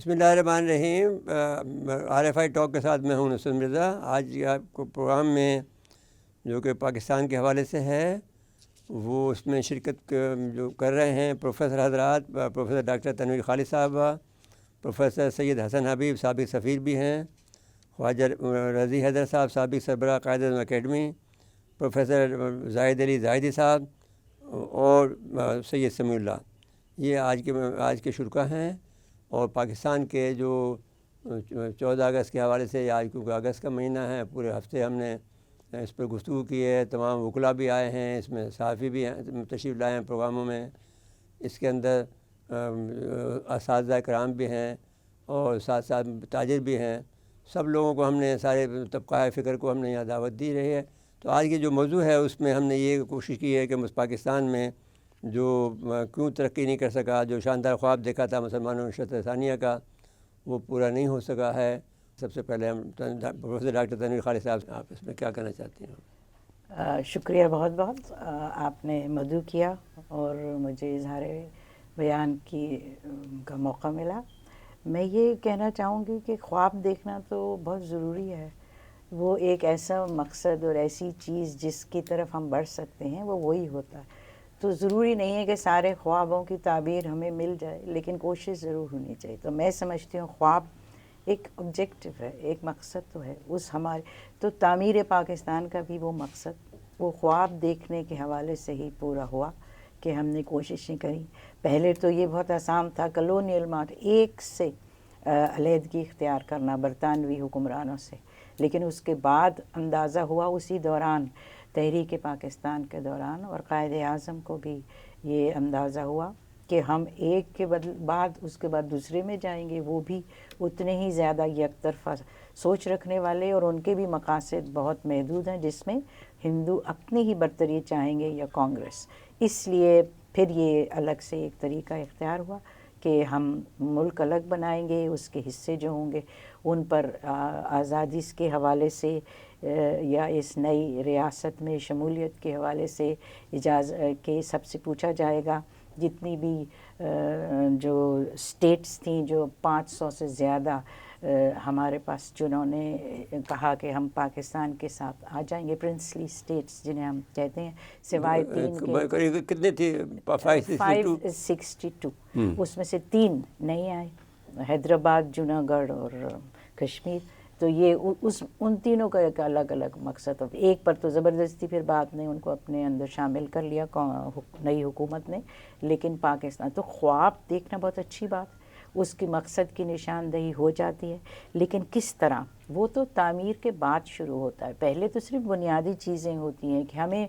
بسم اللہ الرحمن الرحیم۔ RFI ٹاک کے ساتھ میں ہوں نصرت مرزا۔ آج آپ کو پروگرام میں جو کہ پاکستان کے حوالے سے ہے وہ اس میں شرکت جو کر رہے ہیں پروفیسر حضرات، پروفیسر ڈاکٹر تنویر خالد صاحبہ، پروفیسر سید حسن حبیب سابق سفیر بھی ہیں، خواجہ رضی حیدر صاحب سابق سربراہ قائد اعظم اکیڈمی، پروفیسر زاہد علی زاہدی صاحب اور سید سمیع اللہ، یہ آج کے شرکا ہیں۔ اور پاکستان کے جو 14 اگست کے حوالے سے، آج کیونکہ اگست کا مہینہ ہے، پورے ہفتے ہم نے اس پر گفتگو کی ہے۔ تمام وکلاء بھی آئے ہیں، اس میں صحافی بھی تشریف لائے ہیں پروگراموں میں، اس کے اندر اساتذہ کرام بھی ہیں اور ساتھ ساتھ تاجر بھی ہیں۔ سب لوگوں کو ہم نے، سارے طبقہ فکر کو ہم نے یہاں دعوت دی رہی ہے۔ تو آج کی جو موضوع ہے اس میں ہم نے یہ کوشش کی ہے کہ پاکستان میں جو کیوں ترقی نہیں کر سکا، جو شاندار خواب دیکھا تھا مسلمانوں نے نشست ثانیہ کا، وہ پورا نہیں ہو سکا ہے۔ سب سے پہلے ہم پروفیسر ڈاکٹر تنویر خالد صاحب، آپ اس میں کیا کہنا چاہتی ہیں؟ شکریہ بہت بہت، آپ نے مدعو کیا اور مجھے اظہار بیان کا موقع ملا۔ میں یہ کہنا چاہوں گی کہ خواب دیکھنا تو بہت ضروری ہے۔ وہ ایک ایسا مقصد اور ایسی چیز جس کی طرف ہم بڑھ سکتے ہیں، وہ وہی ہوتا ہے۔ تو ضروری نہیں ہے کہ سارے خوابوں کی تعبیر ہمیں مل جائے، لیکن کوشش ضرور ہونی چاہیے۔ تو میں سمجھتی ہوں خواب ایک آبجیکٹو ہے، ایک مقصد تو ہے اس ہمارے۔ تو تعمیر پاکستان کا بھی وہ مقصد، وہ خواب دیکھنے کے حوالے سے ہی پورا ہوا کہ ہم نے کوششیں کریں۔ پہلے تو یہ بہت آسان تھا، کلونیل مارٹ ایک سے علیحدگی اختیار کرنا برطانوی حکمرانوں سے، لیکن اس کے بعد اندازہ ہوا اسی دوران، تحریک پاکستان کے دوران، اور قائد اعظم کو بھی یہ اندازہ ہوا کہ ہم ایک کے بعد اس کے بعد دوسرے میں جائیں گے۔ وہ بھی اتنے ہی زیادہ یک طرفہ سوچ رکھنے والے، اور ان کے بھی مقاصد بہت محدود ہیں، جس میں ہندو اپنی ہی برتری چاہیں گے یا کانگریس۔ اس لیے پھر یہ الگ سے ایک طریقہ اختیار ہوا کہ ہم ملک الگ بنائیں گے، اس کے حصے جو ہوں گے ان پر آزادی کے حوالے سے یا اس نئی ریاست میں شمولیت کے حوالے سے اجازت کے سب سے پوچھا جائے گا۔ جتنی بھی جو اسٹیٹس تھیں، جو 500 سے زیادہ ہمارے پاس، جنہوں نے کہا کہ ہم پاکستان کے ساتھ آ جائیں گے، پرنسلی اسٹیٹس جنہیں ہم کہتے ہیں، سوائے تین کے، کتنے تھے؟ 562، اس میں سے 3 نہیں آئے، حیدرآباد، جوناگڑھ اور کشمیر۔ تو یہ ان تینوں کا ایک الگ الگ مقصد، ایک پر تو زبردستی پھر بعد نے ان کو اپنے اندر شامل کر لیا نئی حکومت نے، لیکن پاکستان تو خواب دیکھنا بہت اچھی بات، اس کی مقصد کی نشاندہی ہو جاتی ہے، لیکن کس طرح، وہ تو تعمیر کے بعد شروع ہوتا ہے۔ پہلے تو صرف بنیادی چیزیں ہوتی ہیں کہ ہمیں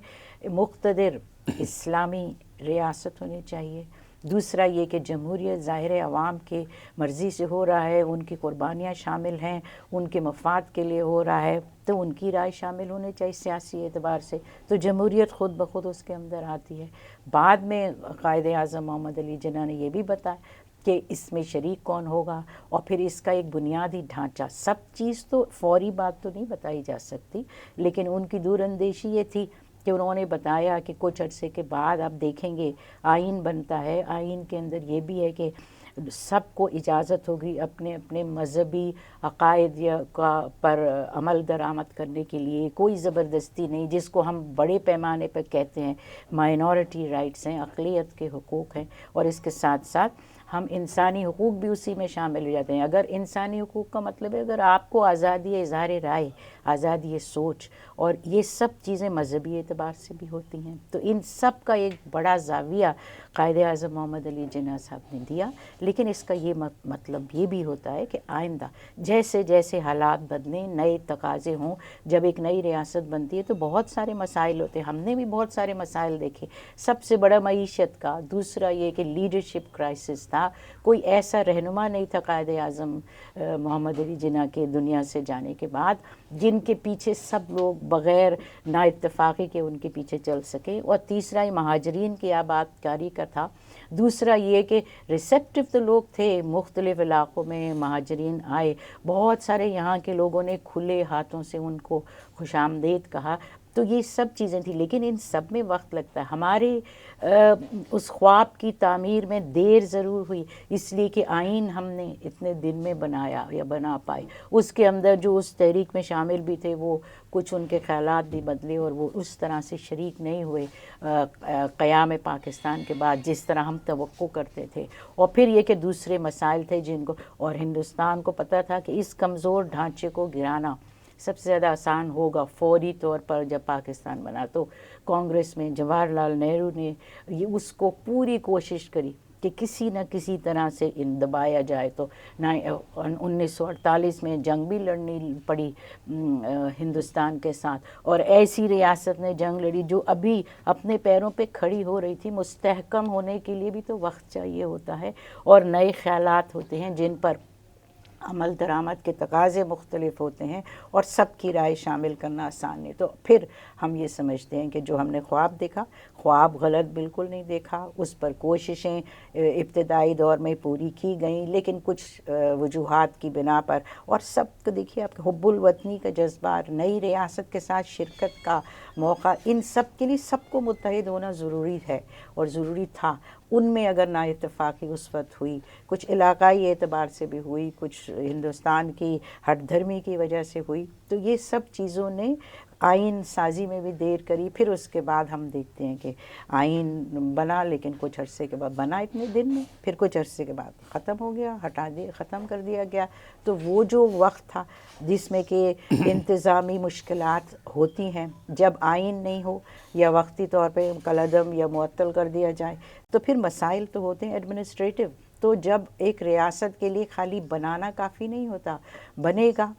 مقتدر اسلامی ریاست ہونی چاہیے۔ دوسرا یہ کہ جمہوریت ظاہر عوام کے مرضی سے ہو رہا ہے، ان کی قربانیاں شامل ہیں، ان کے مفاد کے لیے ہو رہا ہے، تو ان کی رائے شامل ہونی چاہیے سیاسی اعتبار سے، تو جمہوریت خود بخود اس کے اندر آتی ہے۔ بعد میں قائد اعظم محمد علی جناح نے یہ بھی بتایا کہ اس میں شریک کون ہوگا، اور پھر اس کا ایک بنیادی ڈھانچہ۔ سب چیز تو فوری بات تو نہیں بتائی جا سکتی، لیکن ان کی دور اندیشی یہ تھی کہ انہوں نے بتایا کہ کچھ عرصے کے بعد آپ دیکھیں گے آئین بنتا ہے، آئین کے اندر یہ بھی ہے کہ سب کو اجازت ہوگی اپنے اپنے مذہبی عقائد پر عمل درآمد کرنے کے لیے، کوئی زبردستی نہیں، جس کو ہم بڑے پیمانے پر کہتے ہیں مائنورٹی رائٹس ہیں، اقلیت کے حقوق ہیں، اور اس کے ساتھ ساتھ ہم انسانی حقوق بھی اسی میں شامل ہو جاتے ہیں۔ اگر انسانی حقوق کا مطلب ہے اگر آپ کو آزادی اظہار رائے، آزادی سوچ، اور یہ سب چیزیں مذہبی اعتبار سے بھی ہوتی ہیں، تو ان سب کا ایک بڑا زاویہ قائد اعظم محمد علی جناح صاحب نے دیا۔ لیکن اس کا یہ مطلب یہ بھی ہوتا ہے کہ آئندہ جیسے جیسے حالات بدلیں، نئے تقاضے ہوں، جب ایک نئی ریاست بنتی ہے تو بہت سارے مسائل ہوتے ہیں۔ ہم نے بھی بہت سارے مسائل دیکھے، سب سے بڑا معیشت کا، دوسرا یہ کہ لیڈرشپ کرائسس تھا، کوئی ایسا رہنما نہیں تھا قائد اعظم محمد علی جناح کے دنیا سے جانے کے بعد جن کے پیچھے سب لوگ بغیر نا اتفاقی کے ان کے پیچھے چل سکے، اور تیسرا یہ مہاجرین کی آباد کاری کا تھا۔ دوسرا یہ کہ ریسیپٹیو تو لوگ تھے، مختلف علاقوں میں مہاجرین آئے، بہت سارے یہاں کے لوگوں نے کھلے ہاتھوں سے ان کو خوش آمدید کہا، تو یہ سب چیزیں تھیں، لیکن ان سب میں وقت لگتا ہے. ہمارے اس خواب کی تعمیر میں دیر ضرور ہوئی، اس لیے کہ آئین ہم نے اتنے دن میں بنایا یا بنا پائے. اس کے اندر جو اس تحریک میں شامل بھی تھے وہ کچھ ان کے خیالات بھی بدلے اور وہ اس طرح سے شریک نہیں ہوئے قیام پاکستان کے بعد جس طرح ہم توقع کرتے تھے. اور پھر یہ کہ دوسرے مسائل تھے جن کو، اور ہندوستان کو پتہ تھا کہ اس کمزور ڈھانچے کو گرانا سب سے زیادہ آسان ہوگا فوری طور پر. جب پاکستان بنا تو کانگریس میں جواہر لال نہرو نے یہ اس کو پوری کوشش کری کہ کسی نہ کسی طرح سے دبایا جائے. تو 1948 میں جنگ بھی لڑنی پڑی ہندوستان کے ساتھ، اور ایسی ریاست نے جنگ لڑی جو ابھی اپنے پیروں پہ کھڑی ہو رہی تھی. مستحکم ہونے کے لیے بھی تو وقت چاہیے ہوتا ہے، اور نئے خیالات ہوتے ہیں جن پر عمل درآمد کے تقاضے مختلف ہوتے ہیں، اور سب کی رائے شامل کرنا آسان نہیں. تو پھر ہم یہ سمجھتے ہیں کہ جو ہم نے خواب دیکھا، خواب غلط بالکل نہیں دیکھا. اس پر کوششیں ابتدائی دور میں پوری کی گئیں، لیکن کچھ وجوہات کی بنا پر، اور سب کو دیکھیے آپ حب الوطنی کا جذبہ، نئی ریاست کے ساتھ شرکت کا موقع، ان سب کے لیے سب کو متحد ہونا ضروری ہے اور ضروری تھا. ان میں اگر نا اتفاقی اس وقت ہوئی، کچھ علاقائی اعتبار سے بھی ہوئی، کچھ ہندوستان کی ہٹ دھرمی کی وجہ سے ہوئی، تو یہ سب چیزوں نے آئین سازی میں بھی دیر کری. پھر اس کے بعد ہم دیکھتے ہیں کہ آئین بنا، لیکن کچھ عرصے کے بعد بنا اتنے دن میں، پھر کچھ عرصے کے بعد ختم ہو گیا، ختم کر دیا گیا. تو وہ جو وقت تھا جس میں کہ انتظامی مشکلات ہوتی ہیں جب آئین نہیں ہو یا وقتی طور پہ کالعدم یا معطل کر دیا جائے، تو پھر مسائل تو ہوتے ہیں ایڈمنسٹریٹو. تو جب ایک ریاست کے لیے خالی بنانا کافی نہیں ہوتا، بنے گا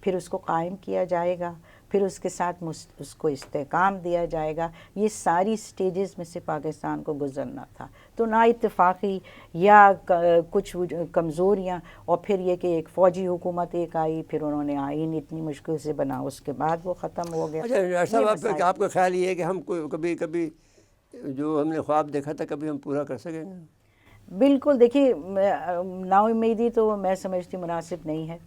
پھر اس کو قائم کیا جائے گا، پھر اس کے ساتھ اس کو استحکام دیا جائے گا. یہ ساری سٹیجز میں سے پاکستان کو گزرنا تھا. تو نا اتفاقی یا کچھ کمزوریاں، اور پھر یہ کہ ایک فوجی حکومت ایک آئی، پھر انہوں نے آئین اتنی مشکل سے بنا، اس کے بعد وہ ختم ہو گیا. اچھا، آپ کا خیال یہ ہے کہ ہم کبھی جو ہم نے خواب دیکھا تھا کبھی ہم پورا کر سکیں گے؟ بالکل. دیکھیے نا امیدی تو میں سمجھتی مناسب نہیں ہے،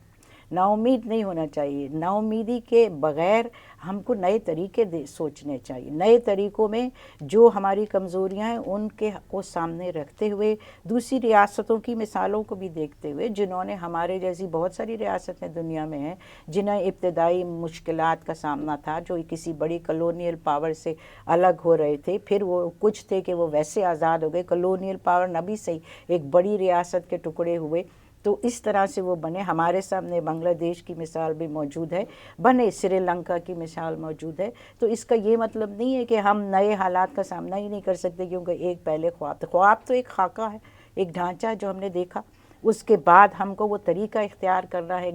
نا امید نہیں ہونا چاہیے. نا امیدی کے بغیر ہم کو نئے طریقے سوچنے چاہیے. نئے طریقوں میں جو ہماری کمزوریاں ہیں ان کے کو سامنے رکھتے ہوئے، دوسری ریاستوں کی مثالوں کو بھی دیکھتے ہوئے جنہوں نے ہمارے جیسی بہت ساری ریاستیں دنیا میں ہیں جنہیں ابتدائی مشکلات کا سامنا تھا، جو کسی بڑی کلونیل پاور سے الگ ہو رہے تھے. پھر وہ کچھ تھے کہ وہ ویسے آزاد ہو گئے، کلونیل پاور نہ بھی صحیح، ایک بڑی ریاست کے ٹکڑے ہوئے. تو اس طرح سے وہ بنے. ہمارے سامنے بنگلہ دیش کی مثال بھی موجود ہے، بنے سری لنکا کی مثال موجود ہے. تو اس کا یہ مطلب نہیں ہے کہ ہم نئے حالات کا سامنا ہی نہیں کر سکتے کیونکہ ایک پہلے خواب تو ایک خاکہ ہے، ایک ڈھانچہ ہے جو ہم نے دیکھا. اس کے بعد ہم کو وہ طریقہ اختیار کرنا ہے.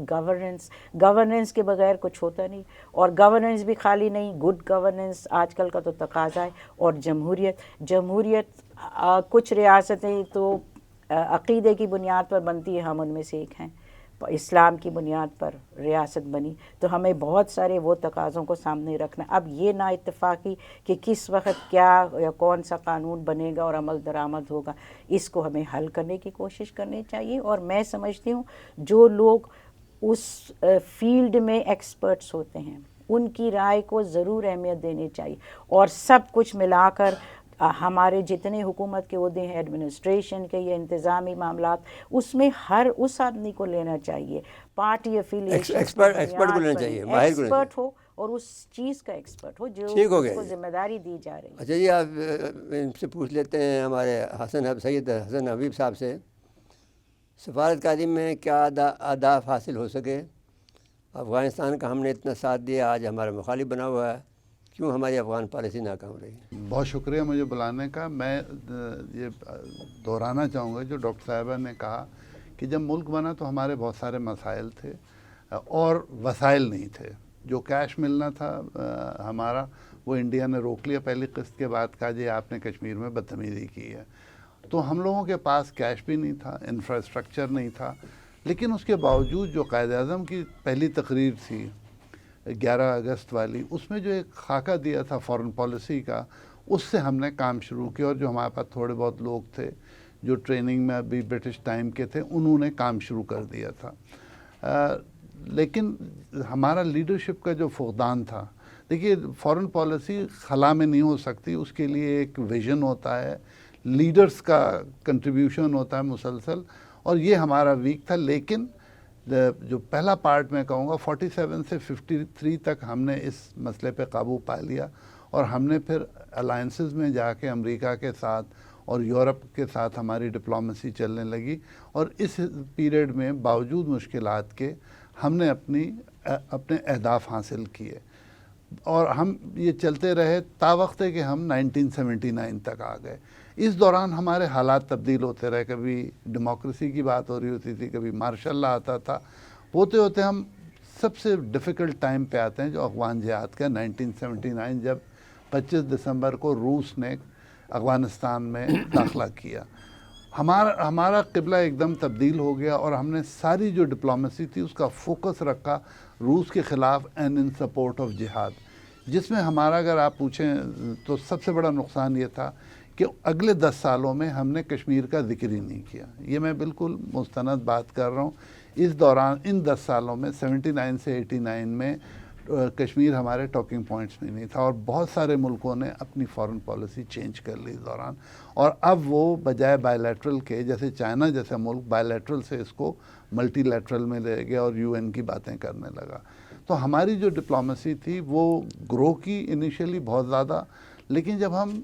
گورننس کے بغیر کچھ ہوتا نہیں، اور گورننس بھی خالی نہیں، گڈ گورننس آج کل کا تو تقاضا ہے. اور جمہوریت کچھ ریاستیں تو عقیدے کی بنیاد پر بنتی ہے، ہم ان میں سے ایک ہیں. اسلام کی بنیاد پر ریاست بنی، تو ہمیں بہت سارے وہ تقاضوں کو سامنے رکھنا. اب یہ نا اتفاقی کہ کس وقت کیا یا کون سا قانون بنے گا اور عمل درآمد ہوگا، اس کو ہمیں حل کرنے کی کوشش کرنی چاہیے. اور میں سمجھتی ہوں جو لوگ اس فیلڈ میں ایکسپرٹس ہوتے ہیں ان کی رائے کو ضرور اہمیت دینی چاہیے. اور سب کچھ ملا کر ہمارے جتنے حکومت کے عہدے ہیں، ایڈمنسٹریشن کے یا انتظامی معاملات، اس میں ہر اس آدمی کو لینا چاہیے، پارٹی افیلیشن ایکسپرٹ کو لینا چاہیے، ماہر کو ایکسپرٹ ہو اور اس چیز کا ایکسپرٹ ہو جو اس کو ذمہ داری دی جا رہی ہے. اچھا جی، آپ ان سے پوچھ لیتے ہیں ہمارے سید حسن حبیب صاحب سے، سفارتکاری میں کیا اہداف حاصل ہو سکے؟ افغانستان کا ہم نے اتنا ساتھ دیا، آج ہمارا مخالف بنا ہوا ہے، کیوں ہماری افغان پالیسی ناکام رہی؟ بہت شکریہ مجھے بلانے کا. میں یہ دہرانا چاہوں گا جو ڈاکٹر صاحبہ نے کہا کہ جب ملک بنا تو ہمارے بہت سارے مسائل تھے اور وسائل نہیں تھے. جو کیش ملنا تھا ہمارا، وہ انڈیا نے روک لیا پہلی قسط کے بعد. کہا جی آپ نے کشمیر میں بدتمیزی کی ہے. تو ہم لوگوں کے پاس کیش بھی نہیں تھا، انفراسٹرکچر نہیں تھا. لیکن اس کے باوجود جو قائد اعظم کی پہلی تقریر تھی 11 اگست والی، اس میں جو ایک خاکہ دیا تھا فارن پالیسی کا، اس سے ہم نے کام شروع کیا. اور جو ہمارے پاس تھوڑے بہت لوگ تھے جو ٹریننگ میں ابھی برٹش ٹائم کے تھے، انہوں نے کام شروع کر دیا تھا. لیکن ہمارا لیڈرشپ کا جو فقدان تھا، دیکھیے فارن پالیسی خلا میں نہیں ہو سکتی، اس کے لیے ایک ویژن ہوتا ہے، لیڈرز کا کنٹریبیوشن ہوتا ہے مسلسل، اور یہ ہمارا ویک تھا. لیکن جو پہلا پارٹ میں کہوں گا 47 سے 53 تک ہم نے اس مسئلے پہ قابو پا لیا، اور ہم نے پھر الائنسز میں جا کے امریکہ کے ساتھ اور یورپ کے ساتھ ہماری ڈپلومیسی چلنے لگی، اور اس پیریڈ میں باوجود مشکلات کے ہم نے اپنے اہداف حاصل کیے، اور ہم یہ چلتے رہے تا وقت ہے کہ ہم 1979 تک آ گئے. اس دوران ہمارے حالات تبدیل ہوتے رہے، کبھی ڈیموکریسی کی بات ہو رہی ہوتی تھی، کبھی مارشل لا آتا تھا، ہوتے ہوتے ہم سب سے ڈیفیکلٹ ٹائم پہ آتے ہیں جو افغان جہاد کا 1979، جب 25 دسمبر کو روس نے افغانستان میں داخلہ کیا. ہمارا قبلہ ایک دم تبدیل ہو گیا، اور ہم نے ساری جو ڈپلومیسی تھی اس کا فوکس رکھا روس کے خلاف اینڈ ان سپورٹ آف جہاد، جس میں ہمارا اگر آپ پوچھیں تو سب سے بڑا نقصان یہ تھا کہ اگلے 10 سالوں میں ہم نے کشمیر کا ذکر ہی نہیں کیا. یہ میں بالکل مستند بات کر رہا ہوں. اس دوران ان 10 سالوں میں 79 سے 89 میں کشمیر ہمارے ٹاکنگ پوائنٹس میں نہیں تھا، اور بہت سارے ملکوں نے اپنی فارن پالیسی چینج کر لی اس دوران، اور اب وہ بجائے بائی لیٹرل کے، جیسے چائنا جیسا ملک بائی لیٹرل سے اس کو ملٹی لیٹرل میں لے گیا اور UN کی باتیں کرنے لگا. تو ہماری جو ڈپلومیسی تھی وہ گرو کی انیشیلی بہت زیادہ، لیکن جب ہم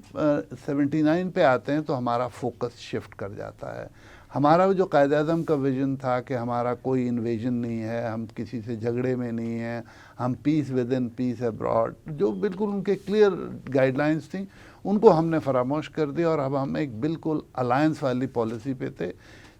79 پہ آتے ہیں تو ہمارا فوکس شفٹ کر جاتا ہے. ہمارا جو قائد اعظم کا ویژن تھا کہ ہمارا کوئی انویژن نہیں ہے، ہم کسی سے جھگڑے میں نہیں ہیں، ہم پیس ود ان پیس ابراڈ، جو بالکل ان کے کلیئر گائیڈ لائنز تھیں، ان کو ہم نے فراموش کر دیا، اور اب ہم ایک بالکل الائنس والی پالیسی پہ تھے.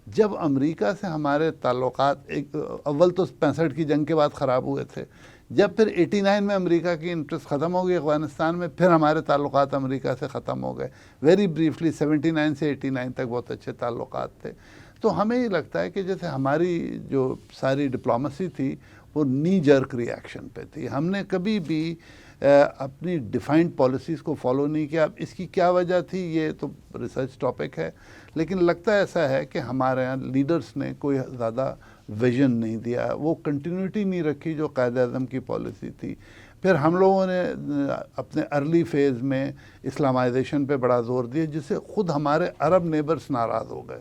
جب امریکہ سے ہمارے تعلقات اول تو 65 کی جنگ کے بعد خراب ہوئے تھے، جب پھر 89 میں امریکہ کی انٹرسٹ ختم ہو گئی افغانستان میں، پھر ہمارے تعلقات امریکہ سے ختم ہو گئے. ویری بریفلی 79 سے 89 تک بہت اچھے تعلقات تھے. تو ہمیں یہ لگتا ہے کہ جیسے ہماری جو ساری ڈپلومیسی تھی وہ نی جرک ری ایکشن پہ تھی، ہم نے کبھی بھی اپنی ڈیفائنڈ پالیسیز کو فالو نہیں کیا. اب اس کی کیا وجہ تھی یہ تو ریسرچ ٹاپک ہے، لیکن لگتا ایسا ہے کہ ہمارے یہاں لیڈرز نے کوئی زیادہ ویژن نہیں دیا، وہ کنٹینیوٹی نہیں رکھی جو قائد اعظم کی پالیسی تھی. پھر ہم لوگوں نے اپنے ارلی فیز میں اسلامائزیشن پہ بڑا زور دیا، جس سے خود ہمارے عرب نیبرز ناراض ہو گئے.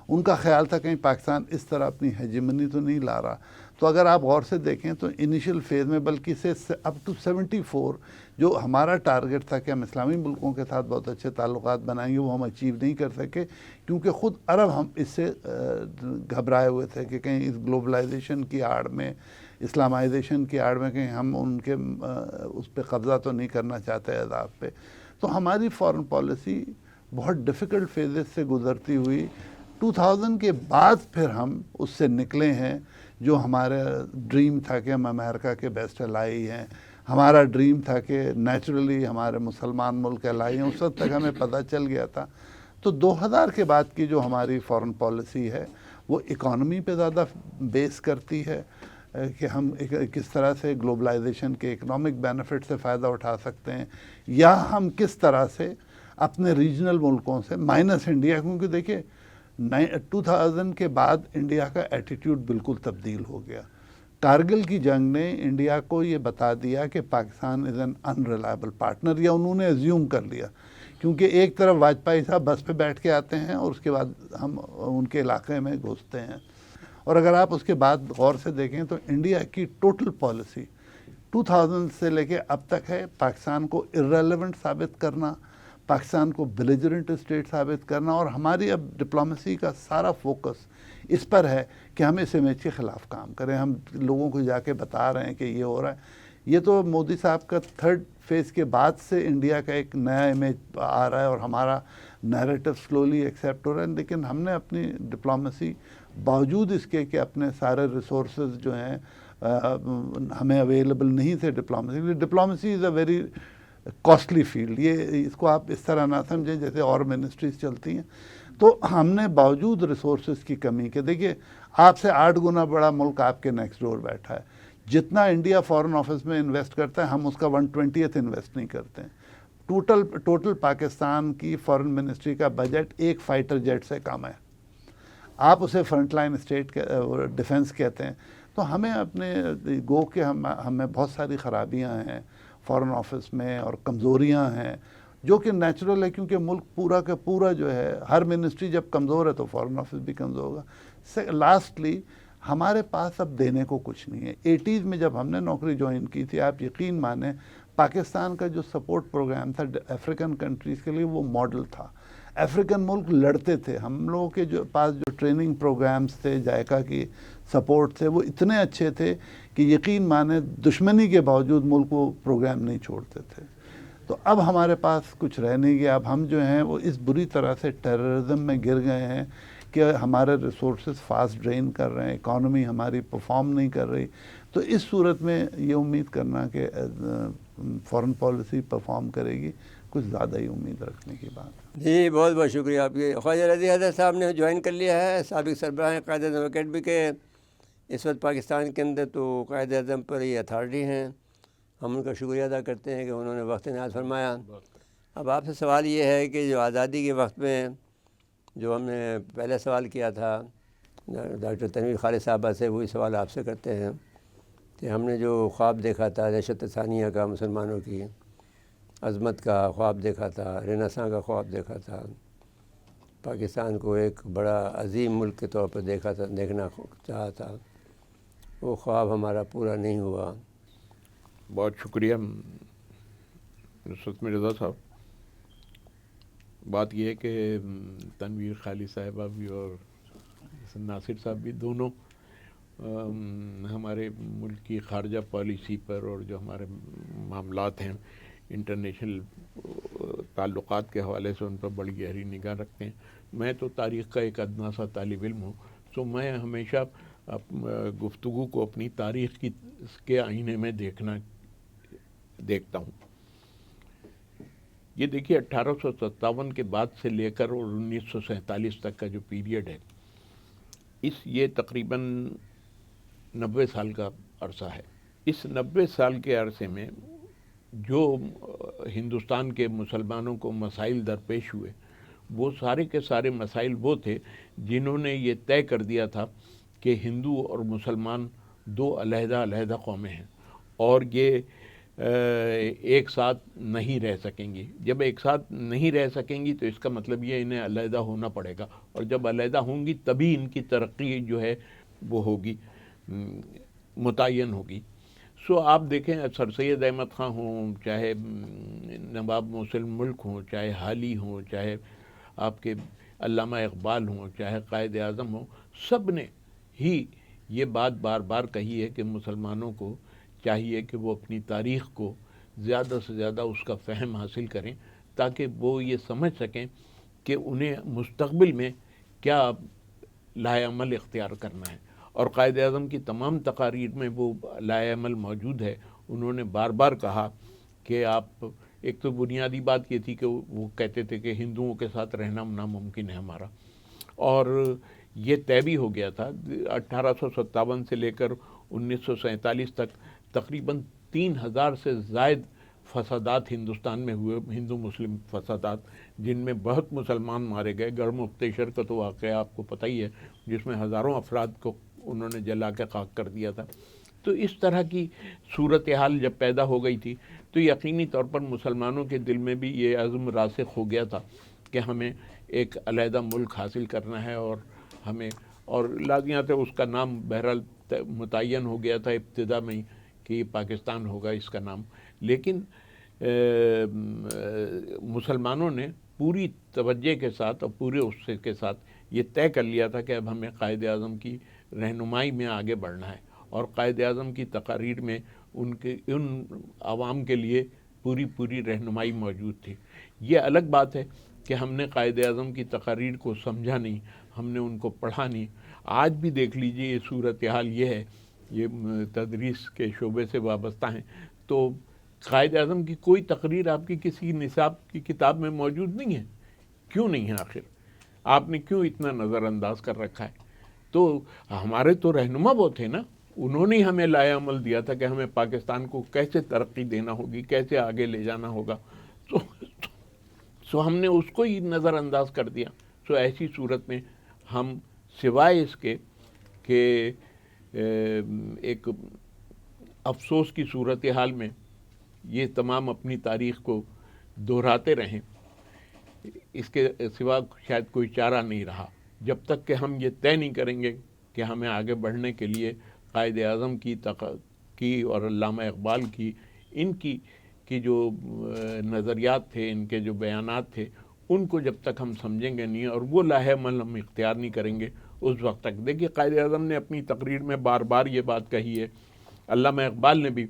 ان کا خیال تھا کہیں پاکستان اس طرح اپنی ہیجمنی تو نہیں لا رہا. تو اگر آپ غور سے دیکھیں تو انیشیل فیز میں، بلکہ سے اپ ٹو 74 جو ہمارا ٹارگٹ تھا کہ ہم اسلامی ملکوں کے ساتھ بہت اچھے تعلقات بنائیں گے، وہ ہم اچیو نہیں کر سکے، کیونکہ خود عرب ہم اس سے گھبرائے ہوئے تھے کہ کہیں اس گلوبلائزیشن کی آڑ میں، اسلامائزیشن کی آڑ میں کہیں ہم ان کے اس پہ قبضہ تو نہیں کرنا چاہتے اہداف پہ. تو ہماری فارن پالیسی بہت ڈیفیکلٹ فیزز سے گزرتی ہوئی. 2000 کے بعد پھر ہم اس سے نکلے ہیں. جو ہمارا ڈریم تھا کہ ہم امریکہ کے بیسٹ الائی ہیں، ہمارا ڈریم تھا کہ نیچرلی ہمارے مسلمان ملک الائی ہیں، اس وقت تک ہمیں پتہ چل گیا تھا. تو 2000 کے بعد کی جو ہماری فارن پالیسی ہے وہ اکانومی پہ زیادہ بیس کرتی ہے کہ ہم کس طرح سے گلوبلائزیشن کے اکنامک بینیفٹ سے فائدہ اٹھا سکتے ہیں، یا ہم کس طرح سے اپنے ریجنل ملکوں سے مائنس انڈیا، کیونکہ دیکھیں 2000 کے بعد انڈیا کا ایٹیٹیوڈ بالکل تبدیل ہو گیا. کارگل کی جنگ نے انڈیا کو یہ بتا دیا کہ Pakistan is an unreliable partner, یا انہوں نے ایزیوم کر لیا، کیونکہ ایک طرف واجپئی صاحب بس پہ بیٹھ کے آتے ہیں اور اس کے بعد ہم ان کے علاقے میں گھستے ہیں. اور اگر آپ اس کے بعد غور سے دیکھیں تو انڈیا کی ٹوٹل پالیسی 2000 سے لے کے اب تک ہے پاکستان کو ارریلیونٹ ثابت کرنا، پاکستان کو بیلیجرنٹ اسٹیٹ ثابت کرنا، اور ہماری اب ڈپلومیسی کا سارا فوکس اس پر ہے کہ ہم اس امیج کے خلاف کام کریں. ہم لوگوں کو جا کے بتا رہے ہیں کہ یہ ہو رہا ہے. یہ تو مودی صاحب کا 3rd فیز کے بعد سے انڈیا کا ایک نیا امیج آ رہا ہے اور ہمارا نیریٹو سلولی ایکسیپٹ ہو رہا ہے. لیکن ہم نے اپنی ڈپلومیسی باوجود اس کے کہ اپنے سارے ریسورسز جو ہیں ہمیں اویلیبل نہیں تھے diplomacy is a very costly field. یہ اس کو آپ اس طرح نہ سمجھیں جیسے اور منسٹریز چلتی ہیں. تو ہم نے باوجود ریسورسز کی کمی کے، دیکھیے آپ سے 8 گنا بڑا ملک آپ کے نیکسٹ ڈور بیٹھا ہے. جتنا انڈیا فارن آفس میں انویسٹ کرتا ہے ہم اس کا 1/20 انویسٹ نہیں کرتے ہیں. ٹوٹل پاکستان کی فارن منسٹری کا بجٹ ایک فائٹر جیٹ سے کم ہے. آپ اسے فرنٹ لائن اسٹیٹ ڈیفنس کہتے ہیں. تو ہمیں اپنے گو کہ ہمیں بہت ساری خرابیاں ہیں فارن آفس میں اور کمزوریاں ہیں جو کہ نیچرل ہے، کیونکہ ملک پورا کا پورا جو ہے ہر منسٹری جب کمزور ہے تو فارن آفس بھی کمزور ہوگا۔ لاسٹلی ہمارے پاس اب دینے کو کچھ نہیں ہے۔ 80s میں جب ہم نے نوکری جوائن کی تھی، آپ یقین مانیں پاکستان کا جو سپورٹ پروگرام تھا افریقن کنٹریز کے لیے وہ ماڈل تھا۔ افریقن ملک لڑتے تھے، ہم لوگوں کے جو پاس جو ٹریننگ پروگرامز تھے، جائکا کی سپورٹ تھے، وہ اتنے اچھے تھے کہ یقین مانیں دشمنی کے باوجود ملک وہ پروگرام نہیں چھوڑتے تھے۔ تو اب ہمارے پاس کچھ رہ نہیں گیا، اب ہم جو ہیں وہ اس بری طرح سے ٹیررزم میں گر گئے ہیں کہ ہمارے ریسورسز فاسٹ ڈرین کر رہے ہیں، اکانومی ہماری پرفارم نہیں کر رہی۔ تو اس صورت میں یہ امید کرنا کہ فارن پالیسی پرفارم کرے گی کچھ زیادہ ہی امید رکھنے کی بات ہے۔ جی بہت بہت شکریہ آپ کی۔ خواجہ رضی حضرت صاحب نے جوائن کر لیا ہے، سابق سربراہ قائد اعظم اکیڈمی کے، اس وقت پاکستان کے اندر تو قائد اعظم پر یہ اتھارٹی ہیں، ہم ان کا شکریہ ادا کرتے ہیں کہ انہوں نے وقت عنایت فرمایا۔ اب آپ سے سوال یہ ہے کہ جو آزادی کے وقت میں جو ہم نے پہلے سوال کیا تھا ڈاکٹر تنویر خالد صاحبہ سے، وہی سوال آپ سے کرتے ہیں کہ ہم نے جو خواب دیکھا تھا دہشت ثانیہ کا، مسلمانوں کی عظمت کا خواب دیکھا تھا، رینیساں کا خواب دیکھا تھا، پاکستان کو ایک بڑا عظیم ملک کے طور پر دیکھنا چاہا تھا، وہ خواب ہمارا پورا نہیں ہوا۔ بہت شکریہ نصرت مرزا صاحب۔ بات یہ ہے کہ تنویر خالد صاحبہ بھی اور ناصر صاحب بھی دونوں ہمارے ملک کی خارجہ پالیسی پر اور جو ہمارے معاملات ہیں انٹرنیشنل تعلقات کے حوالے سے ان پر بڑی گہری نگاہ رکھتے ہیں۔ میں تو تاریخ کا ایک ادنا سا طالب علم ہوں، تو میں ہمیشہ گفتگو کو اپنی تاریخ کے آئینے میں دیکھتا ہوں۔ یہ دیکھیے 1857 کے بعد سے لے کر اور 1947 تک کا جو پیریڈ ہے، یہ تقریباً 90 سال کا عرصہ ہے۔ اس 90 سال کے عرصے میں جو ہندوستان کے مسلمانوں کو مسائل درپیش ہوئے، وہ سارے کے سارے مسائل وہ تھے جنہوں نے یہ طے کر دیا تھا کہ ہندو اور مسلمان دو علیحدہ علیحدہ قومیں ہیں اور یہ ایک ساتھ نہیں رہ سکیں گی۔ جب ایک ساتھ نہیں رہ سکیں گی تو اس کا مطلب یہ انہیں علیحدہ ہونا پڑے گا، اور جب علیحدہ ہوں گی تبھی ان کی ترقی جو ہے وہ ہوگی، متعین ہوگی۔ سو آپ دیکھیں سر سید احمد خان ہوں، چاہے نواب محسن ملک ہوں، چاہے حالی ہوں، چاہے آپ کے علامہ اقبال ہوں، چاہے قائد اعظم ہوں، سب نے ہی یہ بات بار بار کہی ہے کہ مسلمانوں کو چاہیے کہ وہ اپنی تاریخ کو زیادہ سے زیادہ اس کا فہم حاصل کریں تاکہ وہ یہ سمجھ سکیں کہ انہیں مستقبل میں کیا لائحہ عمل اختیار کرنا ہے۔ اور قائد اعظم کی تمام تقاریر میں وہ لائحہ عمل موجود ہے۔ انہوں نے بار بار کہا کہ آپ، ایک تو بنیادی بات یہ تھی کہ وہ کہتے تھے کہ ہندوؤں کے ساتھ رہنا ناممکن ہے ہمارا، اور یہ طے بھی ہو گیا تھا 1857 سے لے کر 1947 تک تقریباً 3000 سے زائد فسادات ہندوستان میں ہوئے، ہندو مسلم فسادات، جن میں بہت مسلمان مارے گئے۔ گڑھ مکتیشر کا تو واقعہ آپ کو پتہ ہی ہے، جس میں ہزاروں افراد کو انہوں نے جلا کے خاک کر دیا تھا۔ تو اس طرح کی صورتحال جب پیدا ہو گئی تھی تو یقینی طور پر مسلمانوں کے دل میں بھی یہ عزم راسخ ہو گیا تھا کہ ہمیں ایک علیحدہ ملک حاصل کرنا ہے، اور ہمیں، اور لازمیات ہے اس کا نام بہرحال متعین ہو گیا تھا ابتدا میں ہی کہ یہ پاکستان ہوگا اس کا نام۔ لیکن مسلمانوں نے پوری توجہ کے ساتھ اور پورے اس کے ساتھ یہ طے کر لیا تھا کہ اب ہمیں قائد اعظم کی رہنمائی میں آگے بڑھنا ہے، اور قائد اعظم کی تقاریر میں ان عوام کے لیے پوری رہنمائی موجود تھی۔ یہ الگ بات ہے کہ ہم نے قائد اعظم کی تقاریر کو سمجھا نہیں، ہم نے ان کو پڑھا نہیں۔ آج بھی دیکھ لیجئے یہ صورتحال یہ ہے، یہ تدریس کے شعبے سے وابستہ ہیں، تو قائد اعظم کی کوئی تقریر آپ کی کسی نصاب کی کتاب میں موجود نہیں ہے۔ کیوں نہیں ہے آخر؟ آپ نے کیوں اتنا نظر انداز کر رکھا ہے؟ تو ہمارے تو رہنما وہ تھے نا، انہوں نے ہمیں لائحہ عمل دیا تھا کہ ہمیں پاکستان کو کیسے ترقی دینا ہوگی، کیسے آگے لے جانا ہوگا، سو ہم نے اس کو ہی نظر انداز کر دیا۔ سو ایسی صورت میں ہم سوائے اس کے کہ ایک افسوس کی صورتحال میں یہ تمام اپنی تاریخ کو دہراتے رہیں، اس کے سوا شاید کوئی چارہ نہیں رہا، جب تک کہ ہم یہ طے نہیں کریں گے کہ ہمیں آگے بڑھنے کے لیے قائد اعظم کی اور علامہ اقبال ان کی جو نظریات تھے، ان کے جو بیانات تھے، ان کو جب تک ہم سمجھیں گے نہیں اور وہ لاہ عمل ہم اختیار نہیں کریں گے اس وقت تک. دیکھیے قائد اعظم نے اپنی تقریر میں بار بار یہ بات کہی ہے، علامہ اقبال نے بھی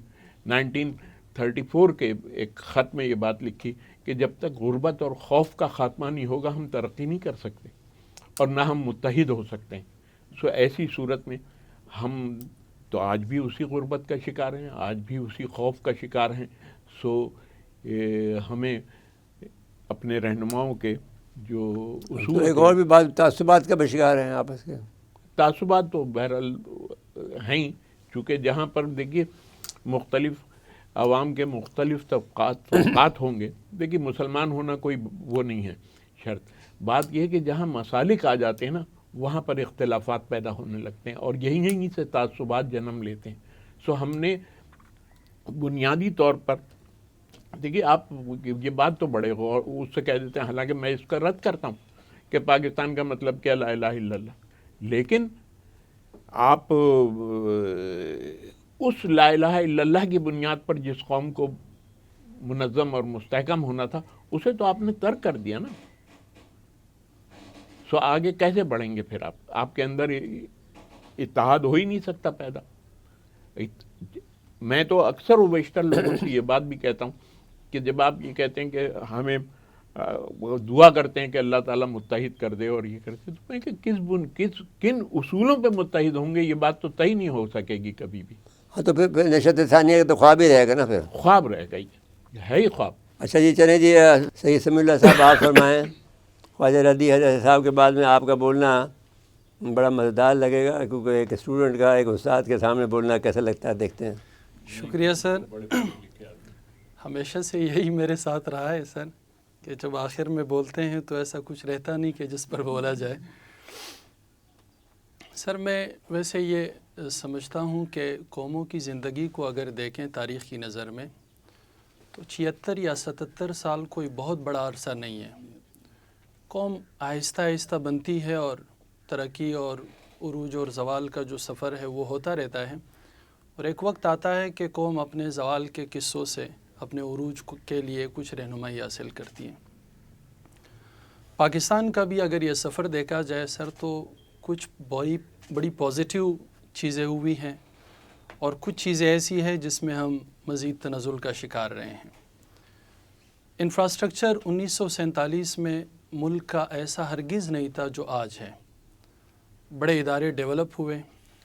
1934 کے ایک خط میں یہ بات لکھی کہ جب تک غربت اور خوف کا خاتمہ نہیں ہوگا ہم ترقی نہیں کر سکتے اور نہ ہم متحد ہو سکتے ہیں. سو ایسی صورت میں ہم تو آج بھی اسی غربت کا شکار ہیں، آج بھی اسی خوف کا شکار ہیں. سو ہمیں اپنے رہنماؤں کے جو تو اصول ایک تھے، اور بھی بات، تعصبات کا بھی شکار ہیں آپس کے. تعصبات تو بہرحال ہیں ہی، چونکہ جہاں پر دیکھیے مختلف عوام کے مختلف طبقات ہوں گے. دیکھیے مسلمان ہونا کوئی وہ نہیں ہے شرط، بات یہ ہے کہ جہاں مسالک آ جاتے ہیں نا وہاں پر اختلافات پیدا ہونے لگتے ہیں اور یہیں سے تعصبات جنم لیتے ہیں. سو ہم نے بنیادی طور پر دیکھیے، آپ یہ بات تو بڑے غور اس سے کہہ دیتے ہیں، حالانکہ میں اس کا رد کرتا ہوں کہ پاکستان کا مطلب کیا لا الہ الا اللہ، لیکن آپ اس لا الہ الا اللہ کی بنیاد پر جس قوم کو منظم اور مستحکم ہونا تھا اسے تو آپ نے ترک کر دیا نا. سو آگے کیسے بڑھیں گے پھر آپ کے اندر اتحاد ہو ہی نہیں سکتا پیدا. میں تو اکثر و بیشتر لوگوں سے یہ بات بھی کہتا ہوں کہ جب آپ یہ کہتے ہیں کہ ہمیں دعا کرتے ہیں کہ اللہ تعالیٰ متحد کر دے اور یہ کرتے، تو میں کہ کن اصولوں پہ متحد ہوں گے یہ بات تو طے نہیں ہو سکے گی کبھی بھی. ہاں تو پھر نشست ثانیہ کا تو خواب ہی رہے گا نا، پھر خواب رہ گئی ہے ہی خواب. اچھا جی، چلیں جی، سید سمیع اللہ صاحب آپ فرمائیں. خواجہ رضی حضرت صاحب کے بعد میں آپ کا بولنا بڑا مزیدار لگے گا، کیونکہ ایک اسٹوڈنٹ کا ایک استاد کے سامنے بولنا کیسا لگتا ہے دیکھتے ہیں. شکریہ سر. ہمیشہ سے یہی میرے ساتھ رہا ہے سر کہ جب آخر میں بولتے ہیں تو ایسا کچھ رہتا نہیں کہ جس پر بولا جائے. سر میں ویسے یہ سمجھتا ہوں کہ قوموں کی زندگی کو اگر دیکھیں تاریخ کی نظر میں تو 76 یا 77 سال کوئی بہت بڑا عرصہ نہیں ہے. قوم آہستہ آہستہ بنتی ہے اور ترقی اور عروج اور زوال کا جو سفر ہے وہ ہوتا رہتا ہے، اور ایک وقت آتا ہے کہ قوم اپنے زوال کے قصوں سے اپنے عروج کے لیے کچھ رہنمائی حاصل کرتی ہے. پاکستان کا بھی اگر یہ سفر دیکھا جائے سر تو کچھ بڑی پازیٹیو چیزیں ہوئی ہیں اور کچھ چیزیں ایسی ہیں جس میں ہم مزید تنزل کا شکار رہے ہیں. انفراسٹرکچر 1947 میں ملک کا ایسا ہرگز نہیں تھا جو آج ہے. بڑے ادارے ڈیولپ ہوئے،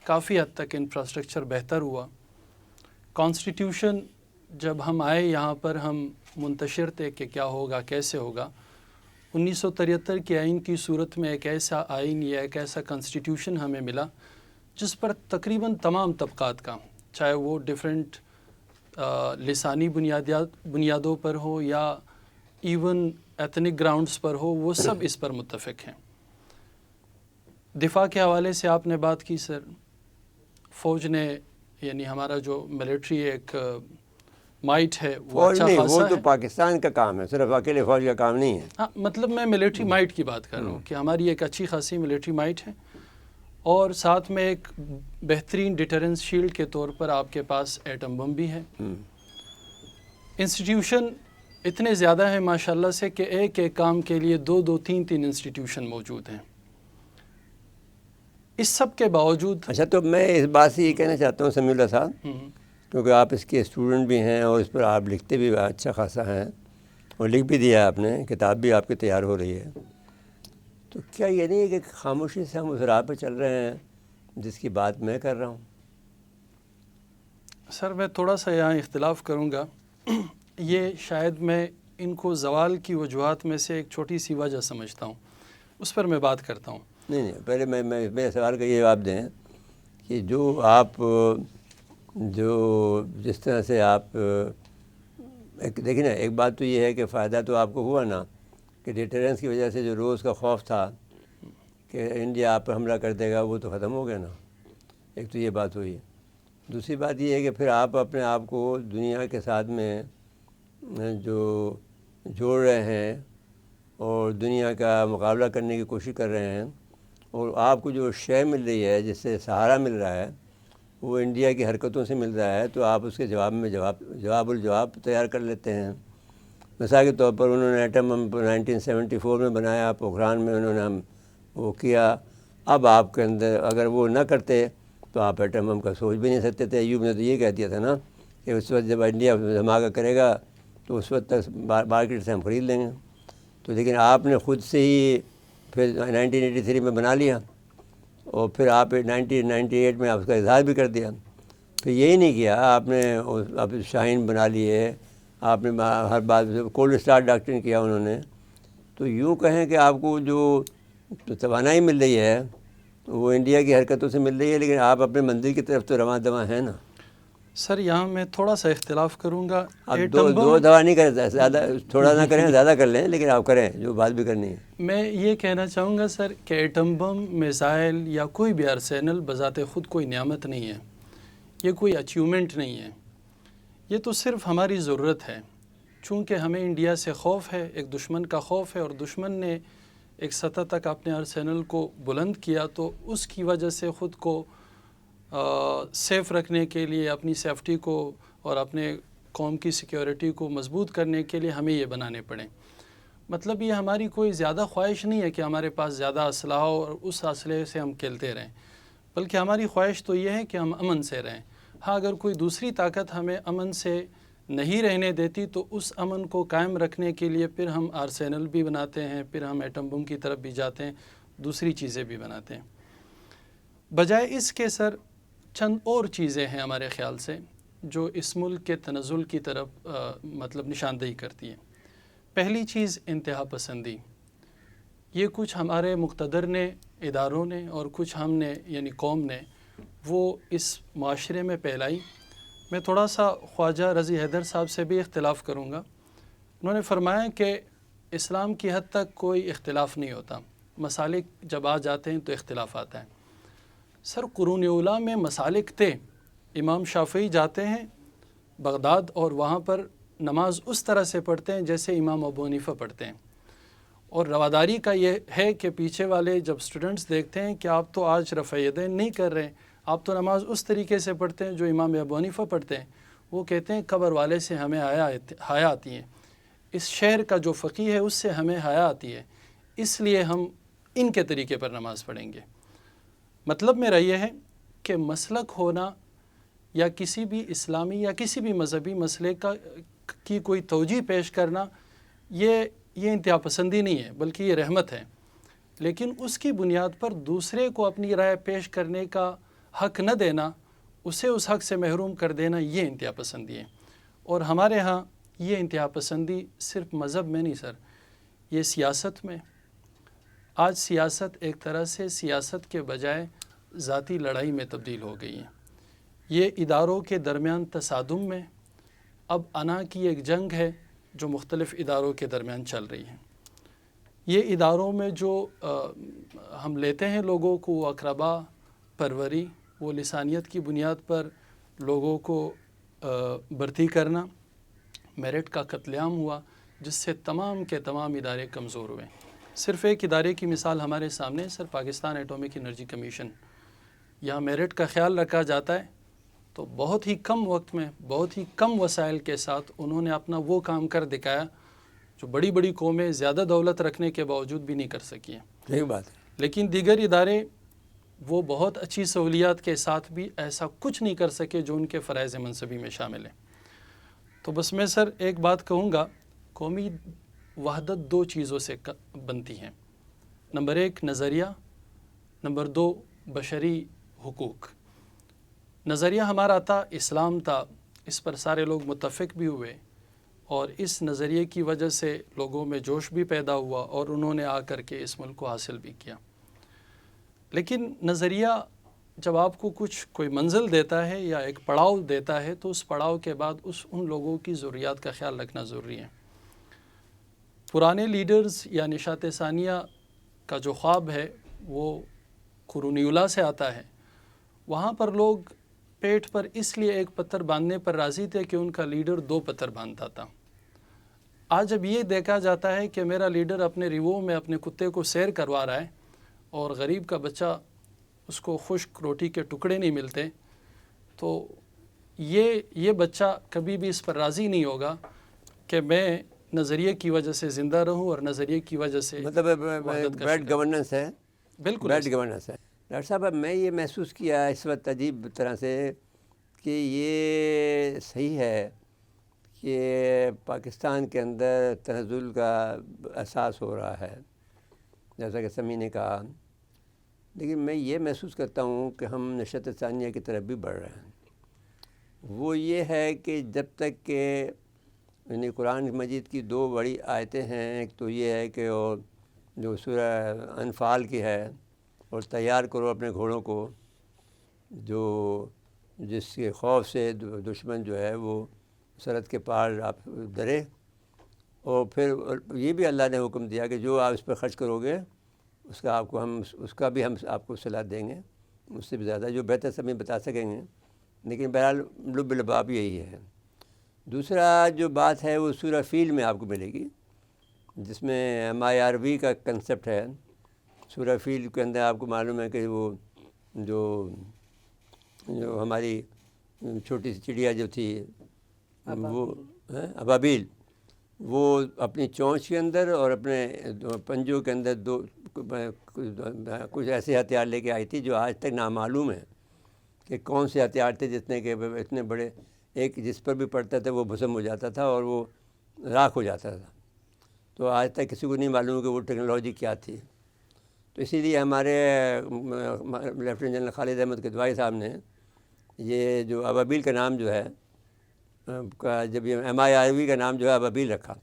کافی حد تک انفراسٹرکچر بہتر ہوا. کانسٹیٹیوشن جب ہم آئے یہاں پر ہم منتشر تھے کہ کیا ہوگا کیسے ہوگا. 1973 کے آئین کی صورت میں ایک ایسا آئین یا ایک ایسا کانسٹیٹیوشن ہمیں ملا جس پر تقریباً تمام طبقات کا، چاہے وہ ڈیفرنٹ لسانی بنیادوں پر ہو یا ایون ایتھنک گراؤنڈز پر ہو، وہ سب اس پر متفق ہیں. دفاع کے حوالے سے آپ نے بات کی سر، فوج نے یعنی ہمارا جو ملٹری ایک مائٹ ہے وہ فوج اچھا نہیں، خاصا وہ ہے. تو پاکستان کا کام ہے، صرف اکیلے فوج کا کام نہیں ہے. ہاں مطلب میں ملٹری مائٹ کی بات کر رہا ہوں کہ ہماری ایک اچھی خاصی ملٹری مائٹ ہے، اور ساتھ میں ایک بہترین ڈیٹرنس شیلڈ کے طور پر آپ کے پاس ایٹم بم بھی ہے. انسٹیٹیوشن اتنے زیادہ ہیں ماشاءاللہ سے کہ ایک کام کے لیے 2 3 انسٹیٹیوشن موجود ہیں. اس سب کے باوجود اچھا، تو میں اس بات سے یہ کہنا چاہتا ہوں سمیع اللہ صاحب، کیونکہ آپ اس کے اسٹوڈنٹ بھی ہیں اور اس پر آپ لکھتے بھی اچھا خاصا ہیں اور لکھ بھی دیا آپ نے، کتاب بھی آپ کی تیار ہو رہی ہے، تو کیا یہ نہیں ہے کہ خاموشی سے ہم اس راہ پہ چل رہے ہیں جس کی بات میں کر رہا ہوں؟ سر میں تھوڑا سا یہاں اختلاف کروں گا. یہ شاید میں ان کو زوال کی وجوہات میں سے ایک چھوٹی سی وجہ سمجھتا ہوں، اس پر میں بات کرتا ہوں. نہیں، پہلے میں میرے سوال کا یہ جواب دیں کہ جس طرح سے آپ دیکھیں نا، ایک بات تو یہ ہے کہ فائدہ تو آپ کو ہوا نا کہ ڈیٹرنس کی وجہ سے جو روز کا خوف تھا کہ انڈیا آپ پر حملہ کر دے گا وہ تو ختم ہو گیا نا. ایک تو یہ بات ہوئی. دوسری بات یہ ہے کہ پھر آپ اپنے آپ کو دنیا کے ساتھ میں جو جوڑ رہے ہیں اور دنیا کا مقابلہ کرنے کی کوشش کر رہے ہیں، اور آپ کو جو شے مل رہی ہے، جس سے سہارا مل رہا ہے، وہ انڈیا کی حرکتوں سے مل رہا ہے، تو آپ اس کے جواب میں جواب تیار کر لیتے ہیں۔ مثال کے طور پر انہوں نے ایٹم بم 1974 میں بنایا، پوکھران میں انہوں نے وہ کیا۔ اب آپ کے اندر اگر وہ نہ کرتے تو آپ ایٹم بم کا سوچ بھی نہیں سکتے تھے۔ ایوب نے تو یہ کہہ دیا تھا نا کہ اس وقت جب انڈیا دھماکہ کرے گا تو اس وقت تک مارکیٹ سے ہم خرید لیں گے۔ تو لیکن آپ نے خود سے ہی پھر 1983 میں بنا لیا، اور پھر آپ 1998 میں آپ اس کا اظہار بھی کر دیا۔ پھر یہی نہیں کیا آپ نے، اب شاہین بنا لیے، آپ نے ہر بات کولڈ اسٹارٹ ڈاکٹرن کیا انہوں نے۔ تو یوں کہیں کہ آپ کو جو توانائی مل رہی ہے وہ انڈیا کی حرکتوں سے مل رہی ہے، لیکن آپ اپنے منزل کی طرف تو رواں دواں ہیں نا۔ سر یہاں میں تھوڑا سا اختلاف کروں گا۔ آپ ایٹم دو بم، دوا نہیں کریں، زیادہ تھوڑا نہ کریں، زیادہ کر لیں، لیکن آپ کریں جو بات بھی کرنی ہے۔ میں یہ کہنا چاہوں گا سر کہ ایٹم بم، میزائل یا کوئی بھی ارسینل بذات خود کوئی نعمت نہیں ہے، یہ کوئی اچیومنٹ نہیں ہے، یہ تو صرف ہماری ضرورت ہے۔ چونکہ ہمیں انڈیا سے خوف ہے، ایک دشمن کا خوف ہے، اور دشمن نے ایک سطح تک اپنے ارسینل کو بلند کیا، تو اس کی وجہ سے خود کو سیف رکھنے کے لیے، اپنی سیفٹی کو اور اپنے قوم کی سیکیورٹی کو مضبوط کرنے کے لیے ہمیں یہ بنانے پڑیں۔ مطلب یہ ہماری کوئی زیادہ خواہش نہیں ہے کہ ہمارے پاس زیادہ اسلحہ ہو اور اس اسلحے سے ہم کھیلتے رہیں، بلکہ ہماری خواہش تو یہ ہے کہ ہم امن سے رہیں۔ ہاں، اگر کوئی دوسری طاقت ہمیں امن سے نہیں رہنے دیتی تو اس امن کو قائم رکھنے کے لیے پھر ہم آرسینل بھی بناتے ہیں، پھر ہم ایٹم بم کی طرف بھی جاتے ہیں، دوسری چیزیں بھی بناتے ہیں۔ بجائے اس کے سر چند اور چیزیں ہیں ہمارے خیال سے جو اس ملک کے تنزل کی طرف مطلب نشاندہی کرتی ہیں۔ پہلی چیز انتہا پسندی، یہ کچھ ہمارے مقتدر نے، اداروں نے، اور کچھ ہم نے یعنی قوم نے وہ اس معاشرے میں پھیلائی۔ میں تھوڑا سا خواجہ رضی حیدر صاحب سے بھی اختلاف کروں گا۔ انہوں نے فرمایا کہ اسلام کی حد تک کوئی اختلاف نہیں ہوتا، مسالک جب آ جاتے ہیں تو اختلاف آتا ہے۔ سر قرون اولیٰ میں مسالک تھے، امام شافعی جاتے ہیں بغداد اور وہاں پر نماز اس طرح سے پڑھتے ہیں جیسے امام ابو حنیفہ پڑھتے ہیں، اور رواداری کا یہ ہے کہ پیچھے والے جب سٹوڈنٹس دیکھتے ہیں کہ آپ تو آج رفع یدین نہیں کر رہے، آپ تو نماز اس طریقے سے پڑھتے ہیں جو امام ابو حنیفہ پڑھتے ہیں، وہ کہتے ہیں قبر والے سے ہمیں حیا آتی ہے، اس شہر کا جو فقیہ ہے اس سے ہمیں حیا آتی ہے، اس لیے ہم ان کے طریقے پر نماز پڑھیں گے۔ مطلب میرا یہ ہے کہ مسلک ہونا یا کسی بھی اسلامی یا کسی بھی مذہبی مسئلے کی کوئی توجیہ پیش کرنا، یہ انتہا پسندی نہیں ہے بلکہ یہ رحمت ہے، لیکن اس کی بنیاد پر دوسرے کو اپنی رائے پیش کرنے کا حق نہ دینا، اسے اس حق سے محروم کر دینا، یہ انتہا پسندی ہے۔ اور ہمارے ہاں یہ انتہا پسندی صرف مذہب میں نہیں سر، یہ سیاست میں۔ آج سیاست ایک طرح سے سیاست کے بجائے ذاتی لڑائی میں تبدیل ہو گئی ہے، یہ اداروں کے درمیان تصادم میں، اب انا کی ایک جنگ ہے جو مختلف اداروں کے درمیان چل رہی ہے۔ یہ اداروں میں جو ہم لیتے ہیں لوگوں کو، وہ اقربا، پروری، وہ لسانیت کی بنیاد پر لوگوں کو بھرتی کرنا، میرٹ کا قتل عام ہوا جس سے تمام کے تمام ادارے کمزور ہوئے۔ صرف ایک ادارے کی مثال ہمارے سامنے ہے سر، پاکستان ایٹامک انرجی کمیشن۔ یہاں میرٹ کا خیال رکھا جاتا ہے تو بہت ہی کم وقت میں، بہت ہی کم وسائل کے ساتھ انہوں نے اپنا وہ کام کر دکھایا جو بڑی بڑی قومیں زیادہ دولت رکھنے کے باوجود بھی نہیں کر سکی ہیں۔ صحیح بات ہے۔ لیکن دیگر ادارے وہ بہت اچھی سہولیات کے ساتھ بھی ایسا کچھ نہیں کر سکے جو ان کے فرائض منصبی میں شامل ہیں۔ تو بس میں سر ایک بات کہوں گا، قومی وحدت دو چیزوں سے بنتی ہیں، نمبر ایک نظریہ، نمبر دو بشری حقوق۔ نظریہ ہمارا تھا، اسلام تھا، اس پر سارے لوگ متفق بھی ہوئے، اور اس نظریے کی وجہ سے لوگوں میں جوش بھی پیدا ہوا اور انہوں نے آ کر کے اس ملک کو حاصل بھی کیا۔ لیکن نظریہ جب آپ کو کوئی منزل دیتا ہے یا ایک پڑاؤ دیتا ہے تو اس پڑاؤ کے بعد ان لوگوں کی ضروریات کا خیال رکھنا ضروری ہے۔ پرانے لیڈرز یا نشاط ثانیہ کا جو خواب ہے وہ قرون اولیٰ سے آتا ہے۔ وہاں پر لوگ پیٹ پر اس لیے ایک پتھر باندھنے پر راضی تھے کہ ان کا لیڈر 2 پتھر باندھتا تھا، آج اب یہ دیکھا جاتا ہے کہ میرا لیڈر اپنے ریوو میں اپنے کتے کو سیر کروا رہا ہے اور غریب کا بچہ اس کو خشک روٹی کے ٹکڑے نہیں ملتے، تو یہ بچہ کبھی بھی اس پر راضی نہیں ہوگا کہ میں نظریے کی وجہ سے زندہ رہوں اور نظریے کی وجہ سے مطلب وحدت کا بیڈ شکار۔ گورننس ہے، بالکل بیڈ گورننس ہے۔ ڈاکٹر صاحب اب میں یہ محسوس کیا اس وقت عجیب طرح سے کہ یہ صحیح ہے کہ پاکستان کے اندر تنزل کا احساس ہو رہا ہے جیسا کہ سمیع نے کہا، لیکن میں یہ محسوس کرتا ہوں کہ ہم نشأت ثانیہ کی طرف بھی بڑھ رہے ہیں۔ وہ یہ ہے کہ جب تک کہ یعنی قرآن مجید کی دو بڑی آیتیں ہیں، ایک تو یہ ہے کہ وہ جو سورہ انفال کی ہے، اور تیار کرو اپنے گھوڑوں کو جو جس کے خوف سے دشمن جو ہے وہ سرحد کے پار آپ ڈرے، اور پھر یہ بھی اللہ نے حکم دیا کہ جو آپ اس پر خرچ کرو گے اس کا بھی ہم آپ کو صلاح دیں گے، اس سے بھی زیادہ جو بہتر سمجھ بتا سکیں گے، لیکن بہرحال لب لباب یہی ہے۔ دوسرا جو بات ہے وہ سورہ فیل میں آپ کو ملے گی، جس میں MIRV کا کنسپٹ ہے۔ سورہ فیل کے اندر آپ کو معلوم ہے کہ وہ جو ہماری چھوٹی سی چڑیا جو تھی وہ ابابیل، وہ اپنی چونچ کے اندر اور اپنے پنجوں کے اندر کچھ ایسے ہتھیار لے کے آئی تھی جو آج تک نامعلوم ہے کہ کون سے ہتھیار تھے، جتنے کہ اتنے بڑے، ایک جس پر بھی پڑتا تھا وہ بھسم ہو جاتا تھا اور وہ راکھ ہو جاتا تھا۔ تو آج تک کسی کو نہیں معلوم کہ وہ ٹیکنالوجی کیا تھی۔ تو اسی لیے ہمارے لیفٹیننٹ جنرل خالد احمد کدوایی صاحب نے یہ جو ابابیل کا نام جو ہے جب یہ MIRV کا نام جو ہے ابابیل رکھا،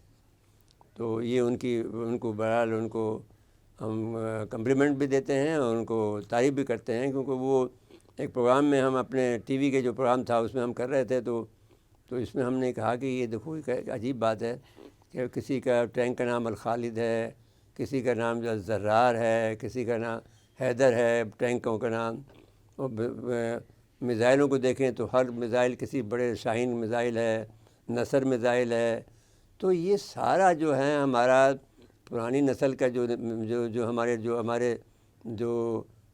تو یہ ان کو بہرحال ان کو ہم کمپلیمنٹ بھی دیتے ہیں اور ان کو تعریف بھی کرتے ہیں، کیونکہ وہ ایک پروگرام میں ہم اپنے ٹی وی کے جو پروگرام تھا اس میں ہم کر رہے تھے، تو اس میں ہم نے کہا کہ یہ دیکھو ایک عجیب بات ہے کہ کسی کا ٹینک کا نام الخالد ہے، کسی کا نام جو الزرار ہے، کسی کا نام حیدر ہے ٹینکوں کا نام، اور میزائلوں کو دیکھیں تو ہر میزائل کسی بڑے شاہین میزائل ہے، نصر میزائل ہے۔ تو یہ سارا جو ہے ہمارا پرانی نسل کا جو ہمارے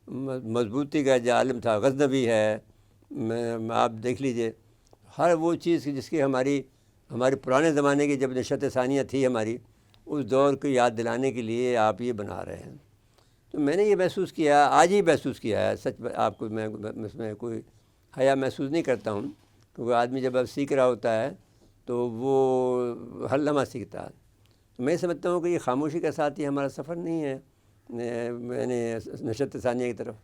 مضبوطی کا جو عالم تھا غزنوی ہے، آپ دیکھ لیجئے ہر وہ چیز جس کی ہمارے پرانے زمانے کی جب نشأت ثانیہ تھی ہماری، اس دور کو یاد دلانے کے لیے آپ یہ بنا رہے ہیں۔ تو میں نے یہ محسوس کیا، آج ہی محسوس کیا ہے، سچ آپ کو میں اس میں کوئی حیا محسوس نہیں کرتا ہوں، کیونکہ آدمی جب اب سیکھ رہا ہوتا ہے تو وہ ہر لمحہ سیکھتا ہے۔ تو میں سمجھتا ہوں کہ یہ خاموشی کے ساتھ ہی ہمارا سفر نہیں ہے میں نے نشأت ثانیہ کی طرف۔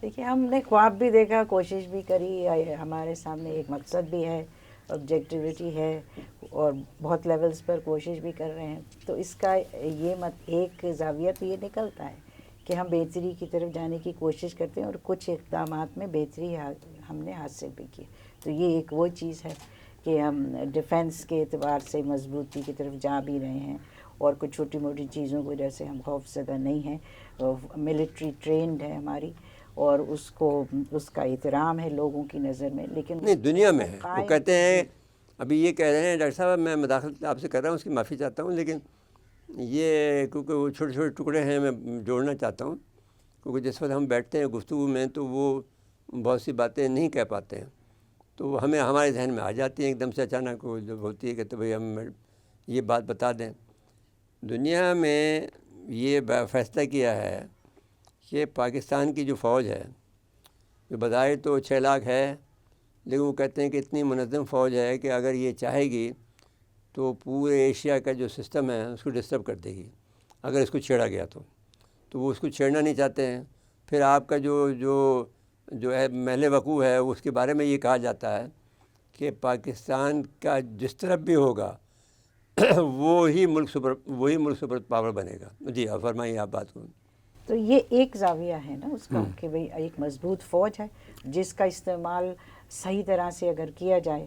دیکھیے ہم نے خواب بھی دیکھا، کوشش بھی کری، ہمارے سامنے ایک مقصد بھی ہے، آبجیکٹیوٹی ہے، اور بہت لیولز پر کوشش بھی کر رہے ہیں۔ تو اس کا یہ ایک زاویہ تو یہ نکلتا ہے کہ ہم بہتری کی طرف جانے کی کوشش کرتے ہیں، اور کچھ اقدامات میں بہتری ہم نے حاصل بھی کی۔ تو یہ ایک وہ چیز ہے کہ ہم ڈیفنس کے اعتبار سے مضبوطی کی طرف جا بھی رہے ہیں، اور کچھ چھوٹی موٹی چیزوں کی وجہ سے ہم خوف زدہ نہیں ہیں۔ ملٹری ٹرینڈ ہے ہماری، اور اس کا احترام ہے لوگوں کی نظر میں، لیکن نہیں دنیا میں ہے۔ وہ کہتے ہیں، ابھی یہ کہہ رہے ہیں ڈاکٹر صاحب، میں مداخلت آپ سے کر رہا ہوں، اس کی معافی چاہتا ہوں، لیکن یہ کیونکہ وہ چھوٹے چھوٹے ٹکڑے ہیں میں جوڑنا چاہتا ہوں، کیونکہ جس وقت ہم بیٹھتے ہیں گفتگو میں تو وہ بہت سی باتیں نہیں کہہ پاتے ہیں، تو وہ ہمارے ذہن میں آ جاتی ہیں ایک دم سے اچانک، وہ جب ہوتی ہے کہ تو بھئی ہم یہ بات بتا دیں۔ دنیا میں یہ فیصلہ کیا ہے کہ پاکستان کی جو فوج ہے، جو بظاہر تو 6 لاکھ ہے، لیکن وہ کہتے ہیں کہ اتنی منظم فوج ہے کہ اگر یہ چاہے گی تو پورے ایشیا کا جو سسٹم ہے اس کو ڈسٹرب کر دے گی اگر اس کو چھیڑا گیا تو وہ اس کو چھیڑنا نہیں چاہتے ہیں۔ پھر آپ کا جو ہے محل وقوع ہے، اس کے بارے میں یہ کہا جاتا ہے کہ پاکستان کا جس طرف بھی ہوگا وہی ملک سپر پاور بنے گا۔ جی آپ فرمائیے، آپ بات کریں۔ تو یہ ایک زاویہ ہے نا اس کا کہ بھئی ایک مضبوط فوج ہے جس کا استعمال صحیح طرح سے اگر کیا جائے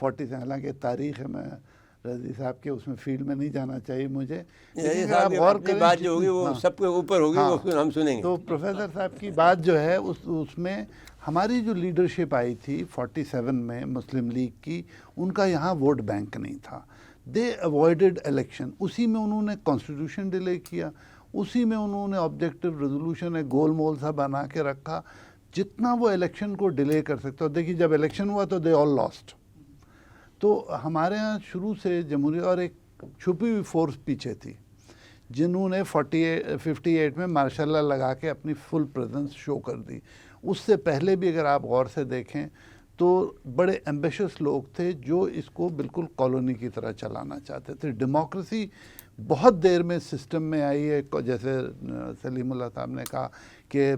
40 حالانکہ تاریخ ہے، میں رضی صاحب کے اس میں فیلڈ میں نہیں جانا چاہیے مجھے، یہ لیکن اگر صاحب آپ کی غور اپنی کریں بات جو ہوگی وہ ہاں، سب کے اوپر ہوگی، ہاں، وہ اس کو ہم سنیں گے. تو پروفیسر صاحب کی بات جو ہے اس میں ہماری جو لیڈرشپ آئی تھی 47 میں مسلم لیگ کی، ان کا یہاں ووٹ بینک نہیں تھا. دے اوائڈڈ الیکشن، اسی میں انہوں نے کانسٹیٹیوشن ڈیلے کیا، اسی میں انہوں نے آبجیکٹو ریزولوشن ایک گول مول سا بنا کے رکھا جتنا وہ الیکشن کو ڈیلے کر سکتا. اور دیکھیے جب الیکشن ہوا تو دے آل لاسٹ. تو ہمارے ہاں شروع سے جمہوریہ، اور ایک چھپی ہوئی فورس پیچھے تھی جنہوں نے 58 میں ماشاء اللہ لگا کے اپنی فل پریزنس شو کر دی. اس سے پہلے بھی اگر آپ غور سے دیکھیں تو بڑے ایمبیشس لوگ تھے جو اس کو بالکل کالونی کی طرح چلانا چاہتے تھے. ڈیموکریسی بہت دیر میں سسٹم میں آئی ہے، جیسے سلیم اللہ صاحب نے کہا کہ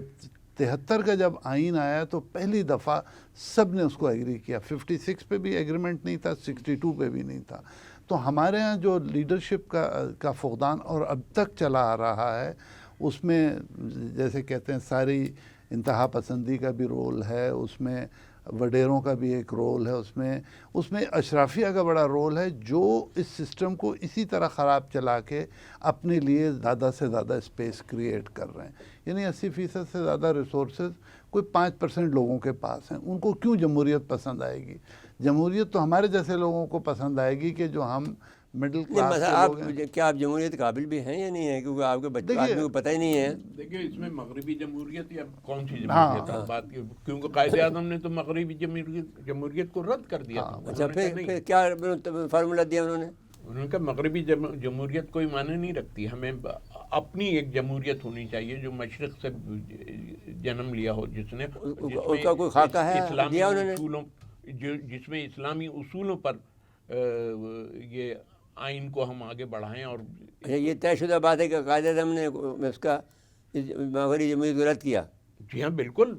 73 کا جب آئین آیا تو پہلی دفعہ سب نے اس کو ایگری کیا. 56 پہ بھی ایگریمنٹ نہیں تھا، 62 پہ بھی نہیں تھا. تو ہمارے ہاں جو لیڈرشپ کا فقدان اور اب تک چلا آ رہا ہے، اس میں جیسے کہتے ہیں ساری انتہا پسندی کا بھی رول ہے، اس میں وڈیروں کا بھی ایک رول ہے، اس میں اشرافیہ کا بڑا رول ہے جو اس سسٹم کو اسی طرح خراب چلا کے اپنے لیے زیادہ سے زیادہ اسپیس کریٹ کر رہے ہیں. یعنی 80% سے زیادہ ریسورسز کوئی 5% لوگوں کے پاس ہیں. ان کو کیوں جمہوریت پسند آئے گی؟ جمہوریت تو ہمارے جیسے لوگوں کو پسند آئے گی کہ جو ہم مڈل کلاس کے آپ لوگ ہیں. کیا آپ جمہوریت قابل بھی ہیں یا نہیں ہیں؟ کیونکہ آپ کے بچے آدمی کو پتہ ہی نہیں ہے. دیکھیے اس میں مغربی جمہوریت یا کون سی ہاں، جمہوریت ہے بات کی، کیونکہ قائد اعظم نے تو مغربی جمہوریت کو رد کر دیا تھا. اچھا انہوں نے کہا پھر کیا فارمولہ دیا انہوں نے؟ انہوں نے کہا مغربی جمہوریت کوئی معنی نہیں رکھتی، ہمیں اپنی ایک جمہوریت ہونی چاہیے جو مشرق سے جنم لیا ہو، جس نے اس کا کوئی خاکہ ہے اسلامی دیا انہوں نے؟ اصولوں، جس میں اسلامی اصولوں پر یہ آئین کو ہم آگے بڑھائیں. اور یہ طے شدہ بات ہے کہ قائد اعظم نے اس کا مغربی جمہوریت کو رد کیا. جی ہاں بالکل،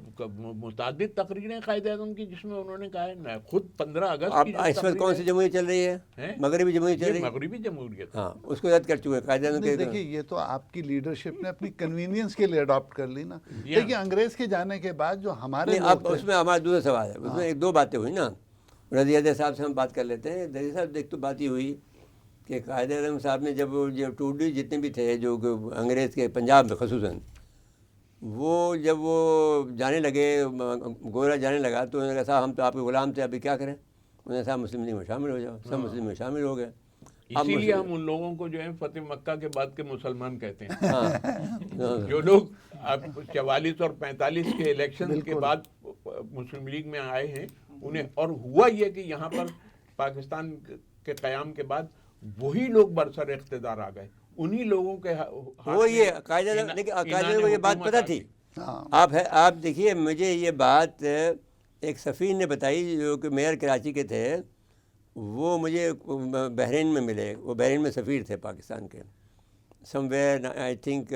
متعدد تقریریں قائد اعظم کی جس میں انہوں نے کہا ہے، خود 15 اگست آپ کی اس وقت کون سی جمہوریت چل رہی ہے؟ مغربی جمہوریت چل رہی ہے. مغربی جمہوریت. ہاں اس کو رد کر چکے قائد اعظم کے. دیکھیے یہ تو آپ کی لیڈرشپ نے اپنی کنوینئنس کے لیے اڈاپٹ کر لی نا. دیکھیے انگریز کے جانے کے بعد جو ہمارے اب اس میں ہمارا دوسرا سوال ہے، اس میں ایک دو باتیں ہوئی نا. رضی عدیٰ صاحب سے ہم بات کر لیتے ہیں. رضی صاحب ایک تو بات یہ ہوئی کہ قائد اعظم صاحب نے جب ٹوڈی جتنے بھی تھے جو انگریز کے پنجاب میں خصوصاً، وہ جب وہ جانے لگے، گورا جانے لگا تو انہوں نے کہا صاحب ہم تو آپ کے غلام تھے، ابھی کیا کریں؟ انہوں نے کہا مسلم لیگ میں شامل ہو جاؤ. سب مسلم میں شامل ہو گئے. اسی لیے ہم ان لوگوں کو جو ہے فتح مکہ کے بعد کے مسلمان کہتے ہیں. ہاں جو لوگ اب 44 اور 45 کے الیکشن کے بعد مسلم لیگ میں آئے ہیں انہیں، اور ہوا یہ کہ یہاں پر پاکستان کے قیام کے بعد وہی لوگ برسر اقتدار آ گئے. انہی لوگوں کے وہ یہ قائد اعظم، لیکن قائد اعظم کو یہ بات پتہ تھی. آپ دیکھیے مجھے یہ بات ایک سفیر نے بتائی جو کہ میئر کراچی کے تھے، وہ مجھے بحرین میں ملے. وہ بحرین میں سفیر تھے پاکستان کے، سم ویئر آئی تھنک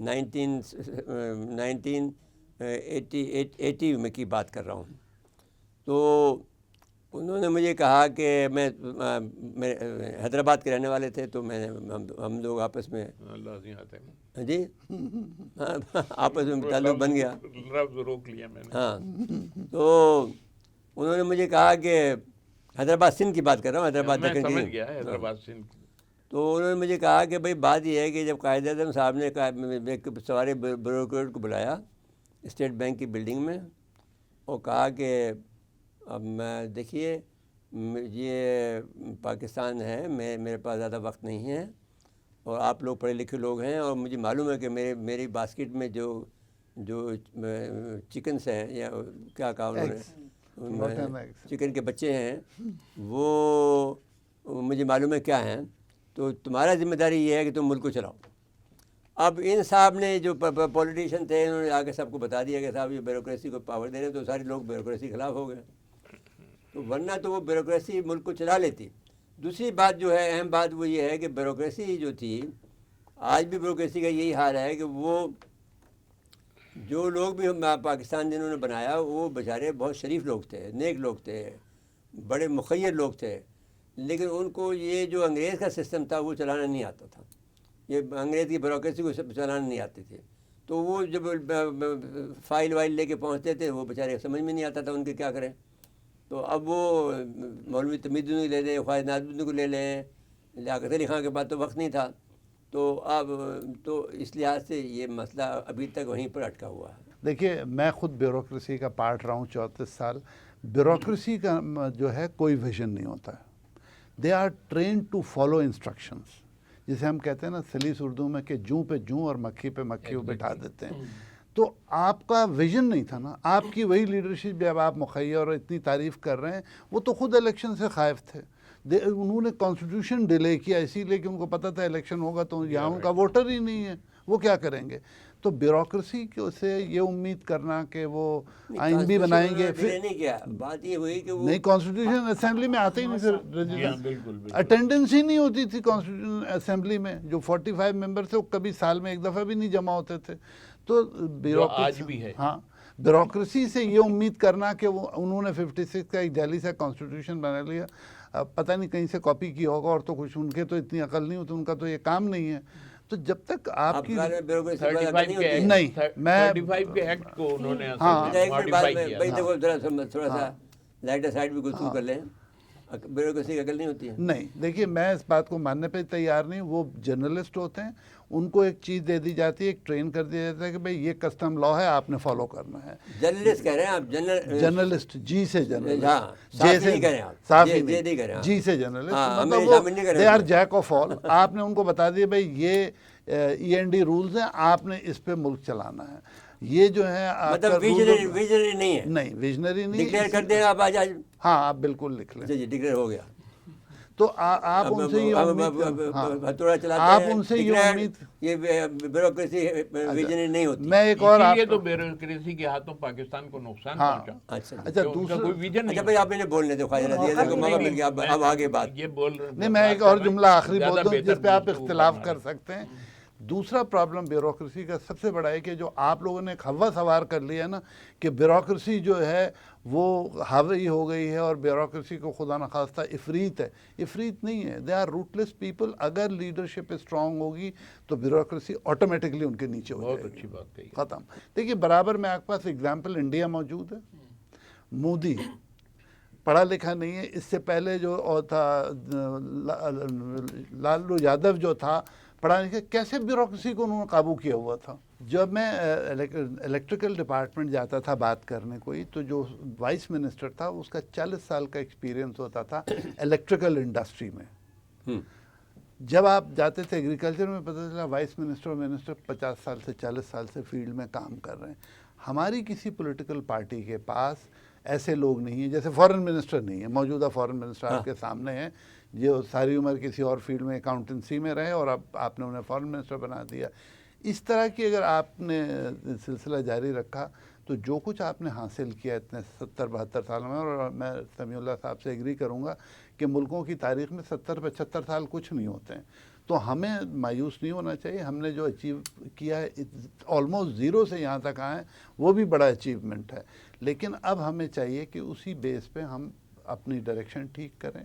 1980 میں کی بات کر رہا ہوں. تو انہوں نے مجھے کہا کہ میں حیدرآباد کے رہنے والے تھے، تو میں نے ہم لوگ آپس میں جی آپس میں تعلق بن گیا. روک لیا میں نے. ہاں تو انہوں نے مجھے کہا کہ حیدرآباد سندھ کی بات کر رہا ہوں، حیدرآباد میں دکن سمجھ کی. گیا حیدرآباد سندھ. تو انہوں نے مجھے کہا کہ بھائی بات یہ ہے کہ جب قائد اعظم صاحب نے ایک سارے بیوروکریٹ کو بلایا اسٹیٹ بینک کی بلڈنگ میں، اور کہا کہ اب میں دیکھیے یہ پاکستان ہے، میرے پاس زیادہ وقت نہیں ہے، اور آپ لوگ پڑھے لکھے لوگ ہیں، اور مجھے معلوم ہے کہ میری باسکٹ میں جو چکنس ہیں یا کیا کہا انہوں نے، چکن کے بچے ہیں، وہ مجھے معلوم ہے کیا ہیں. تو تمہارا ذمہ داری یہ ہے کہ تم ملک کو چلاؤ. اب ان صاحب نے جو پولیٹیشین تھے انہوں نے آ کے سب کو بتا دیا کہ صاحب یہ بیوروکریسی کو پاور دے رہے ہیں، تو سارے لوگ بیوروکریسی کے خلاف ہو گئے. تو ورنہ تو وہ بیوروکریسی ملک کو چلا لیتی. دوسری بات جو ہے اہم بات وہ یہ ہے کہ بیوروکریسی جو تھی، آج بھی بیوروکریسی کا یہی حال ہے کہ وہ جو لوگ بھی پاکستان جنہوں نے بنایا وہ بیچارے بہت شریف لوگ تھے، نیک لوگ تھے، بڑے مخیر لوگ تھے، لیکن ان کو یہ جو انگریز کا سسٹم تھا وہ چلانا نہیں آتا تھا. یہ انگریز کی بیوروکریسی کو چلانا نہیں آتی تھی. تو وہ جب فائل وائل لے کے پہنچتے تھے وہ بیچارے سمجھ میں نہیں آتا تھا ان کے کیا کریں. تو اب وہ مولوی تمید کو لے لیں، خواجہ نازم کو لے لیں، لیاقت علی خان کے بعد تو وقت نہیں تھا، تو اب تو اس لحاظ سے یہ مسئلہ ابھی تک وہیں پر اٹکا ہوا ہے۔ دیکھیے میں خود بیوروکریسی کا پارٹ رہا ہوں 34 سال. بیوروکریسی کا جو ہے کوئی ویژن نہیں ہوتا ہے. They are trained to follow instructions, جسے ہم کہتے ہیں نا سلیس اردو میں کہ جوں پہ جوں اور مکھی پہ مکھی بٹھا دیتے ہیں. تو آپ کا ویژن نہیں تھا نا، آپ کی وہی لیڈرشپ جب آپ مخیر اور اتنی تعریف کر رہے ہیں، وہ تو خود الیکشن سے خائف تھے. انہوں نے کانسٹیٹیوشن ڈیلے کیا اسی لیے کہ ان کو پتہ تھا الیکشن ہوگا تو یہاں ان کا ووٹر ہی نہیں ہے، وہ کیا کریں گے. تو بیوروکریسی سے یہ امید کرنا کہ وہ آئین بھی بنائیں گے، پھر نہیں کیا بات یہ ہوئی کہ وہ نہیں کانسٹیٹیوشن اسمبلی میں آتے ہی نہیں سر، اٹینڈنس ہی نہیں ہوتی تھی کانسٹیٹیوشن اسمبلی میں. جو 45 ممبر تھے وہ کبھی سال میں ایک دفعہ بھی نہیں جمع ہوتے تھے. تو آج بھی ہے. ہاں، بیوروکریسی سے یہ امید کرنا کہ وہ انہوں نے 56 کا ایک دہلی سے کانسٹیٹیوشن بنا لیا، پتہ نہیں کہیں سے کاپی کیا ہوگا اور تو کچھ ان کے تو اتنی عقل نہیں ہوتی، ان کا تو یہ کام نہیں ہے. تو جب تک آپ کی نہیں، میں 35 کے ایکٹ کو انہوں نے تھوڑا سا لائٹر سائڈ بھی گفتگو کر لیں، بیوروکریسی کی عقل نہیں ہوتی ہے. نہیں، دیکھیے میں اس بات کو ماننے پہ تیار نہیں. وہ جرنلسٹ ہوتے ہیں، ان کو ایک چیز دے دی جاتی ہے، ایک ٹرین کر دیا جاتا ہے کہ بھئی یہ کسٹم لا ہے، آپ نے فالو کرنا ہے. جرنلسٹ کہہ رہے ہیں آپ، جرنلسٹ جی سے جرنلسٹ، صحافی نہیں کہہ رہے ہیں آپ، صحافی نہیں کہہ رہے ہیں جی سے جرنلسٹ، ہمیں مطلب شامل نہیں کر رہے they are jack of all. آپ نے ان کو بتا دیا بھئی یہ END رولز ہیں، آپ نے اس پہ ملک چلانا ہے. یہ جو ہے مطلب ویژنری نہیں ہے. نہیں، ویژنری نہیں. ڈکلیئر کر دیں آپ آج. ہاں آپ بالکل لکھ لیں. جی ڈکلیئر ہو گیا. تو آپ ان سے یہ امید، یہ بیوروکریسی ویژنری نہیں ہوتی. میں ایک اور یہ تو بیوروکریسی کے ہاتھوں پاکستان کو نقصان پہنچا. اچھا دوسرا کوئی ویژن نہیں. بھائی آپ نے بولنے دو، خواجہ رضی اللہ کو موقع مل گیا، اب آگے بات. یہ بول رہے نہیں، میں ایک اور جملہ آخری بول دوں جس پہ آپ اختلاف کر سکتے ہیں. دوسرا پرابلم بیوروکریسی کا سب سے بڑا ہے کہ جو آپ لوگوں نے ایک ہوا سوار کر لیا نا کہ بیوروکریسی جو ہے وہ حاوی ہو گئی ہے اور بیوروکریسی کو خدا نخواستہ افریت ہے. افریت نہیں ہے، دے آر روٹلیس پیپل. اگر لیڈرشپ اسٹرانگ ہوگی تو بیوروکریسی آٹومیٹکلی ان کے نیچے ہو جائے گی. بہت اچھی بات کہی. ختم. دیکھیے برابر میں آپ کے پاس اگزامپل انڈیا موجود ہے. مودی پڑھا لکھا نہیں ہے. اس سے پہلے جو تھا لالو یادو جو تھا پڑھا لکھا، کیسے بیوروکریسی کو انہوں نے قابو کیا ہوا تھا. جب میں الیکٹریکل ڈپارٹمنٹ جاتا تھا بات کرنے کوئی، تو جو وائس منسٹر تھا اس کا 40 سال کا ایکسپیرینس ہوتا تھا الیکٹریکل انڈسٹری میں. جب آپ جاتے تھے ایگریکلچر میں، پتہ چلا وائس منسٹر اور منسٹر 50 سال سے 40 سال سے فیلڈ میں کام کر رہے ہیں. ہماری کسی پولیٹیکل پارٹی کے پاس ایسے لوگ نہیں ہیں. جیسے فورن منسٹر نہیں ہے، موجودہ فورن منسٹر آپ کے سامنے ہیں، جو ساری عمر کسی اور فیلڈ میں اکاؤنٹنسی میں رہے اور اب آپ نے انہیں فورن منسٹر بنا دیا. اس طرح کی اگر آپ نے سلسلہ جاری رکھا تو جو کچھ آپ نے حاصل کیا اتنے 70-72 سالوں میں، اور میں سمیع اللہ صاحب سے ایگری کروں گا کہ ملکوں کی تاریخ میں 70-75 سال کچھ نہیں ہوتے ہیں. تو ہمیں مایوس نہیں ہونا چاہیے. ہم نے جو اچیو کیا ہے آلموسٹ زیرو سے یہاں تک آئے، وہ بھی بڑا اچیومنٹ ہے. لیکن اب ہمیں چاہیے کہ اسی بیس پہ ہم اپنی ڈائریکشن ٹھیک کریں،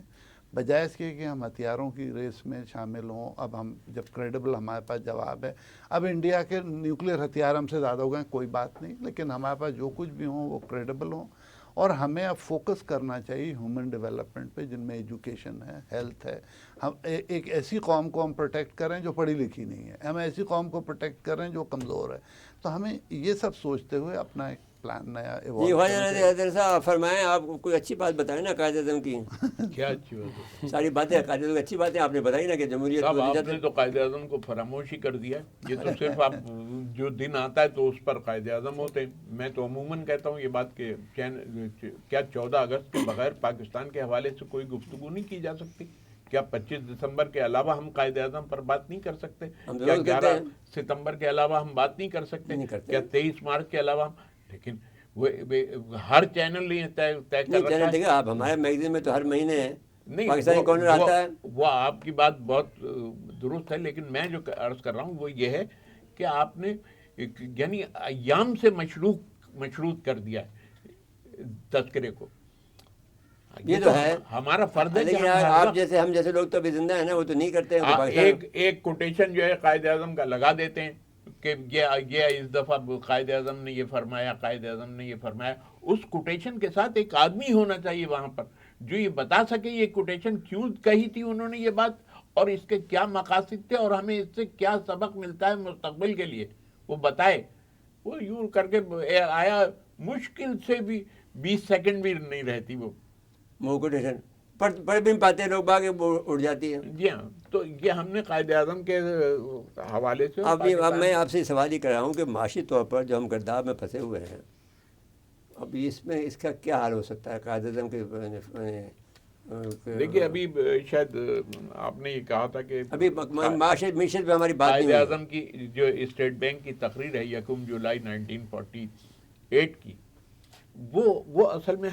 بجائے اس کے کہ ہم ہتھیاروں کی ریس میں شامل ہوں. اب ہم جب کریڈیبل ہمارے پاس جواب ہے، اب انڈیا کے نیوکلیئر ہتھیار ہم سے زیادہ ہو گئے کوئی بات نہیں، لیکن ہمارے پاس جو کچھ بھی ہوں وہ کریڈیبل ہوں. اور ہمیں اب فوکس کرنا چاہیے ہیومن ڈیولپمنٹ پہ، جن میں ایجوکیشن ہے، ہیلتھ ہے. ہم ایک ایسی قوم کو ہم پروٹیکٹ کریں جو پڑھی لکھی نہیں ہے، ہم ایسی قوم کو پروٹیکٹ کریں جو کمزور ہے. تو ہمیں یہ سب سوچتے ہوئے اپنا ایک پلان نیا حضرت صاحب فرمائیں. آپ کوئی اچھی بات بتائیں نا قائد اعظم کی. کیا اچھی بات ہے؟ ساری باتیں قائد اعظم کی اچھی باتیں آپ نے بتائی نا کہ جمہوریت. صاحب آپ نے تو قائد اعظم کو فراموش ہی کر دیا. یہ تو صرف آپ جو دن آتا ہے تو اس پر قائد اعظم ہوتے ہیں. میں تو عموماً کہتا ہوں یہ بات کہ کیا 14 اگست کے بغیر پاکستان کے حوالے سے کوئی گفتگو نہیں کی جا سکتی؟ کیا 25 دسمبر کے علاوہ ہم قائد اعظم پر بات نہیں کر سکتے؟ کیا 11 ستمبر کے علاوہ ہم بات نہیں کر سکتے؟ کیا 23 مارچ کے علاوہ ہم؟ لیکن وہ ہر چینل نہیں طے کر رکھا ہے. دیکھیں آپ ہمارے میگزین میں تو ہر مہینے پاکستانی کارنر آتا ہے. وہ آپ کی بات بہت درست ہے، لیکن میں جو عرض کر رہا ہوں وہ یہ ہے کہ آپ نے یعنی ایام سے مشروط کر دیا ہے تذکرے کو. یہ تو ہے ہمارا فرض ہے. لیکن آپ جیسے ہم جیسے لوگ تو ابھی زندہ ہیں نا، وہ تو نہیں کرتے ہیں. ایک کوٹیشن جو ہے قائد اعظم کا لگا دیتے ہیں کہ یہ اس دفعہ قائد اعظم نے یہ فرمایا، قائد اعظم نے یہ فرمایا. اس کوٹیشن کے ساتھ ایک آدمی ہونا چاہیے وہاں پر جو یہ بتا سکے یہ کوٹیشن کیوں کہی تھی انہوں نے یہ بات، اور اس کے کیا مقاصد تھے، اور ہمیں اس سے کیا سبق ملتا ہے مستقبل کے لیے، وہ بتائے. وہ یوں کر کے آیا، مشکل سے بھی 20 سیکنڈ بھی نہیں رہتی وہ کوٹیشن پڑھ بھی پاتے لوگ باغ وہ اڑ جاتی ہے. جی ہاں. تو یہ ہم نے قائد اعظم کے حوالے سے اب میں آپ سے سوال ہی کر رہا ہوں کہ معاشی طور پر جو ہم گرداب میں پھنسے ہوئے ہیں، اب اس میں اس کا کیا حال ہو سکتا ہے قائد اعظم کے؟ دیکھیے ابھی شاید آپ نے یہ کہا تھا کہ ابھی معیشت پہ ہماری بات قائد نہیں اعظم کی جو اسٹیٹ بینک کی تقریر ہے 1 جولائی 1948 کی، وہ اصل میں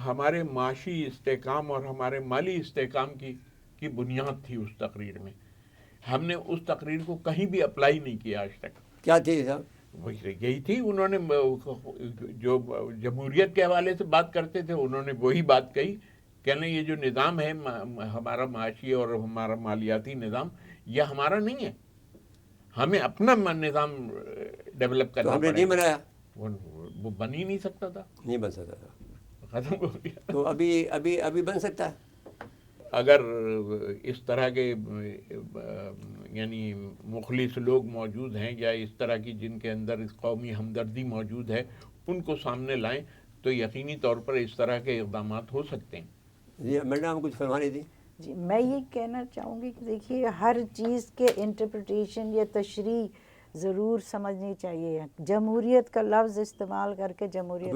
ہمارے معاشی استحکام اور ہمارے مالی استحکام کی بنیاد تھی. اس تقریر میں ہم نے اس تقریر کو کہیں بھی اپلائی نہیں کیا آج تک. کیا تھی صاحب؟ یہی تھی. انہوں نے جو جمہوریت کے حوالے سے بات کرتے تھے انہوں نے وہی بات کہی، کہنے یہ جو نظام ہے ہمارا معاشی اور ہمارا مالیاتی نظام یہ ہمارا نہیں ہے، ہمیں اپنا نظام ڈیولپ کرنا ہم نے نہیں بنایا، وہ بن ہی نہیں سکتا تھا، نہیں بن سکتا تھا، ختم ہو گیا. تو ابھی بن سکتا ہے اگر اس طرح کے یعنی مخلص لوگ موجود ہیں یا اس طرح کی جن کے اندر اس قومی ہمدردی موجود ہے ان کو سامنے لائیں تو یقینی طور پر اس طرح کے اقدامات ہو سکتے ہیں. جی میڈم کچھ فرمانی تھی. جی میں یہ کہنا چاہوں گی کہ دیکھیے ہر چیز کے انٹرپریٹیشن یا تشریح ضرور سمجھنی چاہیے. جمہوریت کا لفظ استعمال کر کے جمہوریت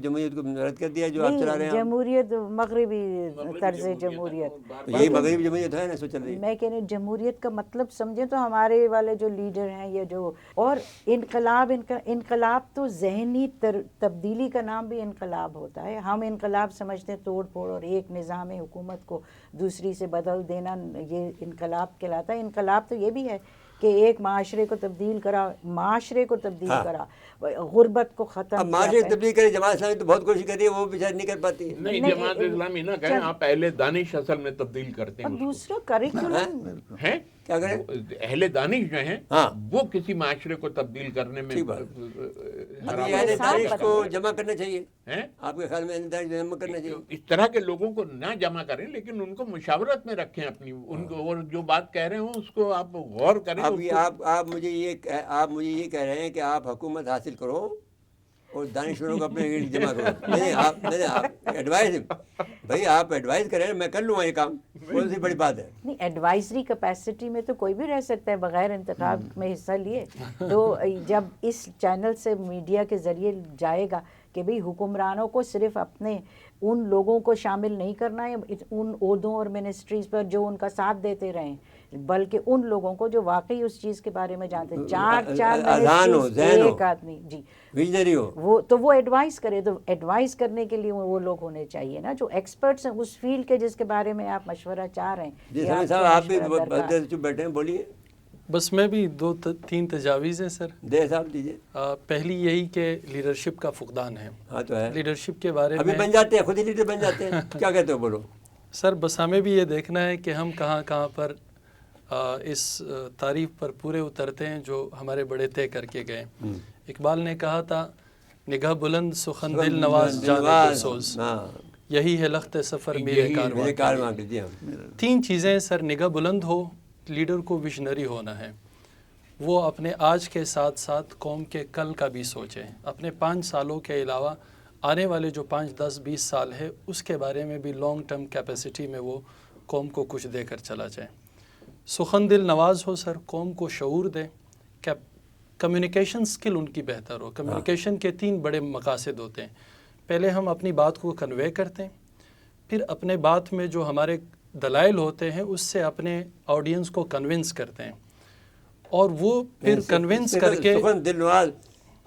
جمہوریت کو رد کر دیا جو آپ چلا رہے ہیں. جمہوریت مغربی طرز جمہوریت، یہی مغربی جمہوریت ہے نا سو چل رہی ہے. میں کہہ رہی ہوں جمہوریت کا مطلب سمجھیں تو ہمارے والے جو لیڈر ہیں یا جو، اور انقلاب تو ذہنی تبدیلی کا نام بھی انقلاب ہوتا ہے. ہم انقلاب سمجھتے ہیں توڑ پھوڑ اور ایک نظام حکومت کو دوسری سے بدل دینا، یہ انقلاب کہلاتا ہے. انقلاب تو یہ بھی ہے کہ ایک معاشرے کو تبدیل کرا، کرا، غربت کو ختم. اب معاشرے کو تبدیل کرے، جماعت اسلامی تو بہت کوشش کر رہی ہے، وہ بیچاری نہیں کر پاتی. نہیں جماعت اسلامی نہ کہیں، آپ اہل دانش اصل میں تبدیل کرتے ہیں. دوسرا کریکولم ہے کیا کریں؟ اہل دانش جو ہیں وہ کسی معاشرے کو تبدیل کرنے میں اہل دانش کو جمع کرنا چاہیے. آپ کے خیال میں اہل دانش جمع کرنا چاہیے؟ اس طرح کے لوگوں کو نہ جمع کریں لیکن ان کو مشاورت میں رکھیں اپنی، ان کو، اور جو بات کہہ رہے ہوں اس کو آپ غور کریں. آپ مجھے یہ کہہ رہے ہیں کہ آپ حکومت حاصل کرو اور دانشوروں کو اپنے جمع کرو. نہیں آپ ایڈوائز، بھائی آپ ایڈوائز کریں، میں کر لوں گا یہ کام، کون سی بڑی بات ہے. نہیں، ایڈوائزری کیپیسٹی میں تو کوئی بھی رہ سکتا ہے بغیر انتخاب میں حصہ لیے. تو جب اس چینل سے میڈیا کے ذریعے جائے گا کہ بھئی حکمرانوں کو صرف اپنے ان لوگوں کو شامل نہیں کرنا ہے ان عہدوں اور منسٹریز پر جو ان کا ساتھ دیتے رہیں، بلکہ ان لوگوں کو جو واقعی اس چیز کے بارے میں جانتے ہیں. چار ایک آدمی جی ویژنری ہو تو وہ ایڈوائز کرے. تو ایڈوائز کرنے کے لیے وہ لوگ ہونے چاہیے نا جو ایکسپرٹس ہیں اس فیلڈ کے جس کے بارے میں آپ مشورہ چاہ رہے ہیں. جی صاحب آپ بھی چپ بیٹھے ہیں، بولیے. بس میں بھی 2-3 تجاویز ہیں سر. دے صاحب دیجیے. پہلی یہی کہ لیڈرشپ کا فقدان ہے. ہاں تو ہے، لیڈرشپ کے بارے میں ابھی بن جاتے ہیں، خود ہی لیڈر بن جاتے ہیں. کیا کہتے ہو، بولو. سر بس ہمیں بھی یہ دیکھنا ہے کہ ہم کہاں پر اس تعریف پر پورے اترتے ہیں جو ہمارے بڑے طے کر کے گئے. اقبال نے کہا تھا نگاہ بلند سخن دل نواز جان پرسوز، یہی ہے لخت سفر میرے کارواں. 3 چیزیں سر، نگاہ بلند ہو، لیڈر کو ویژنری ہونا ہے، وہ اپنے آج کے ساتھ ساتھ قوم کے کل کا بھی سوچیں. اپنے 5 سالوں کے علاوہ آنے والے جو 5, 10, 20 سال ہے اس کے بارے میں بھی لانگ ٹرم کیپیسٹی میں وہ قوم کو کچھ دے کر چلا جائے. سخن دل نواز ہو سر، قوم کو شعور دے، کمیونیکیشن سکل ان کی بہتر ہو. کمیونیکیشن کے 3 بڑے مقاصد ہوتے ہیں. پہلے ہم اپنی بات کو کنوے کرتے ہیں، پھر اپنے بات میں جو ہمارے دلائل ہوتے ہیں اس سے اپنے آڈینس کو کنونس کرتے ہیں، اور وہ پھر کنونس کر کے سخن دل نواز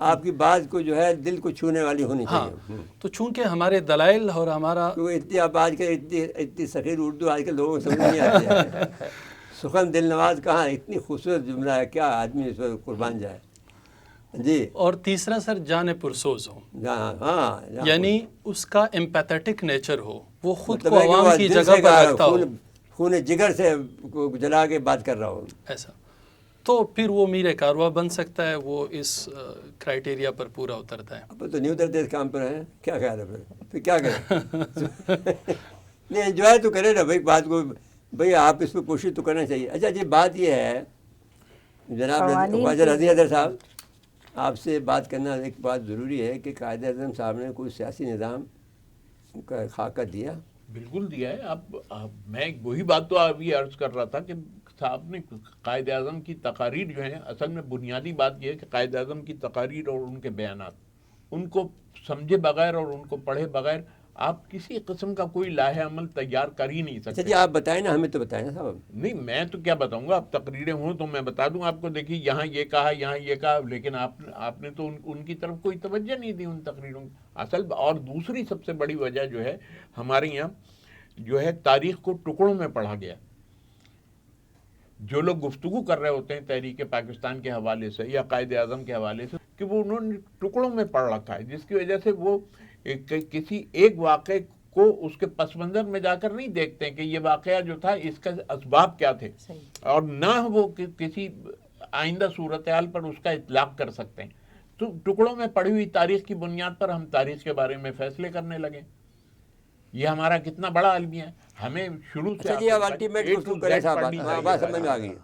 آپ کی بات کو جو ہے دل کو چھونے والی ہونی چاہیے. تو چونکہ ہمارے دلائل اور ہمارا اتنی آپ آج کل اتنی سخیر اردو آج کل لوگوں کو سمجھ نہیں آتی ہے. سخن دل نواز کہاں، اتنی خوبصورت جملہ ہے، کیا آدمی اس پر قربان جائے. جی. اور تیسرا سر جان پرسوز ہو، ہاں یعنی اس کا ایمپیتھیٹک نیچر ہو، وہ خود کو عوام کی جگہ پر رکھتا ہو، خون جگر سے جلا کے بات کر رہا ہو ایسا. تو پھر وہ میر کاروا بن سکتا ہے, وہ اس کرائٹیریا پر پورا اترتا ہے. اب تو نہیں اترتے اس کام پر ہیں, کیا خیال ہے پھر کیا کریں؟ نہیں انجوائے تو کرے نا بھائی بات کو, بھائی آپ اس پہ کوشش تو کرنا چاہیے. اچھا جی بات یہ ہے جناب خواجہ رضی حیدر صاحب, آپ سے بات کرنا ایک بات ضروری ہے کہ قائد اعظم صاحب نے کوئی سیاسی نظام کا خاکہ دیا؟ بالکل دیا ہے. اب میں وہی بات تو ابھی عرض کر رہا تھا کہ صاحب نے قائد اعظم کی تقاریر جو ہیں, اصل میں بنیادی بات یہ ہے کہ قائد اعظم کی تقاریر اور ان کے بیانات, ان کو سمجھے بغیر اور ان کو پڑھے بغیر آپ کسی قسم کا کوئی لاہ عمل تیار کر ہی نہیں اچھا سکتے. جی آپ بتائیں نا, ہمیں تو بتائیں نا صاحب. نہیں میں تو کیا بتاؤں گا, اب تقریریں ہوں تو میں بتا دوں آپ کو, دیکھیے یہاں یہ کہا یہاں یہ کہا, لیکن آپ نے تو ان کی طرف کوئی توجہ نہیں دی ان تقریروں کی. اصل اور دوسری سب سے بڑی وجہ جو ہے ہمارے یہاں جو ہے تاریخ کو ٹکڑوں میں پڑھا گیا. جو لوگ گفتگو کر رہے ہوتے ہیں تحریک پاکستان کے حوالے سے یا قائد اعظم کے حوالے سے, کہ وہ انہوں نے ٹکڑوں میں پڑھ رکھا ہے, جس کی وجہ سے وہ کسی ایک واقعے کو اس کے پس منظر میں جا کر نہیں دیکھتے ہیں کہ یہ واقعہ جو تھا اس کا اسباب کیا تھے, اور نہ وہ کسی آئندہ صورتحال پر اس کا اطلاق کر سکتے ہیں. تو ٹکڑوں میں پڑھی ہوئی تاریخ کی بنیاد پر ہم تاریخ کے بارے میں فیصلے کرنے لگے. یہ ہمارا کتنا بڑا المیہ ہے, ہمیں شروع سے. اچھا جی اب الٹیمیٹ گفتگو کریں صاحب, بات سمجھ میں آ گئی.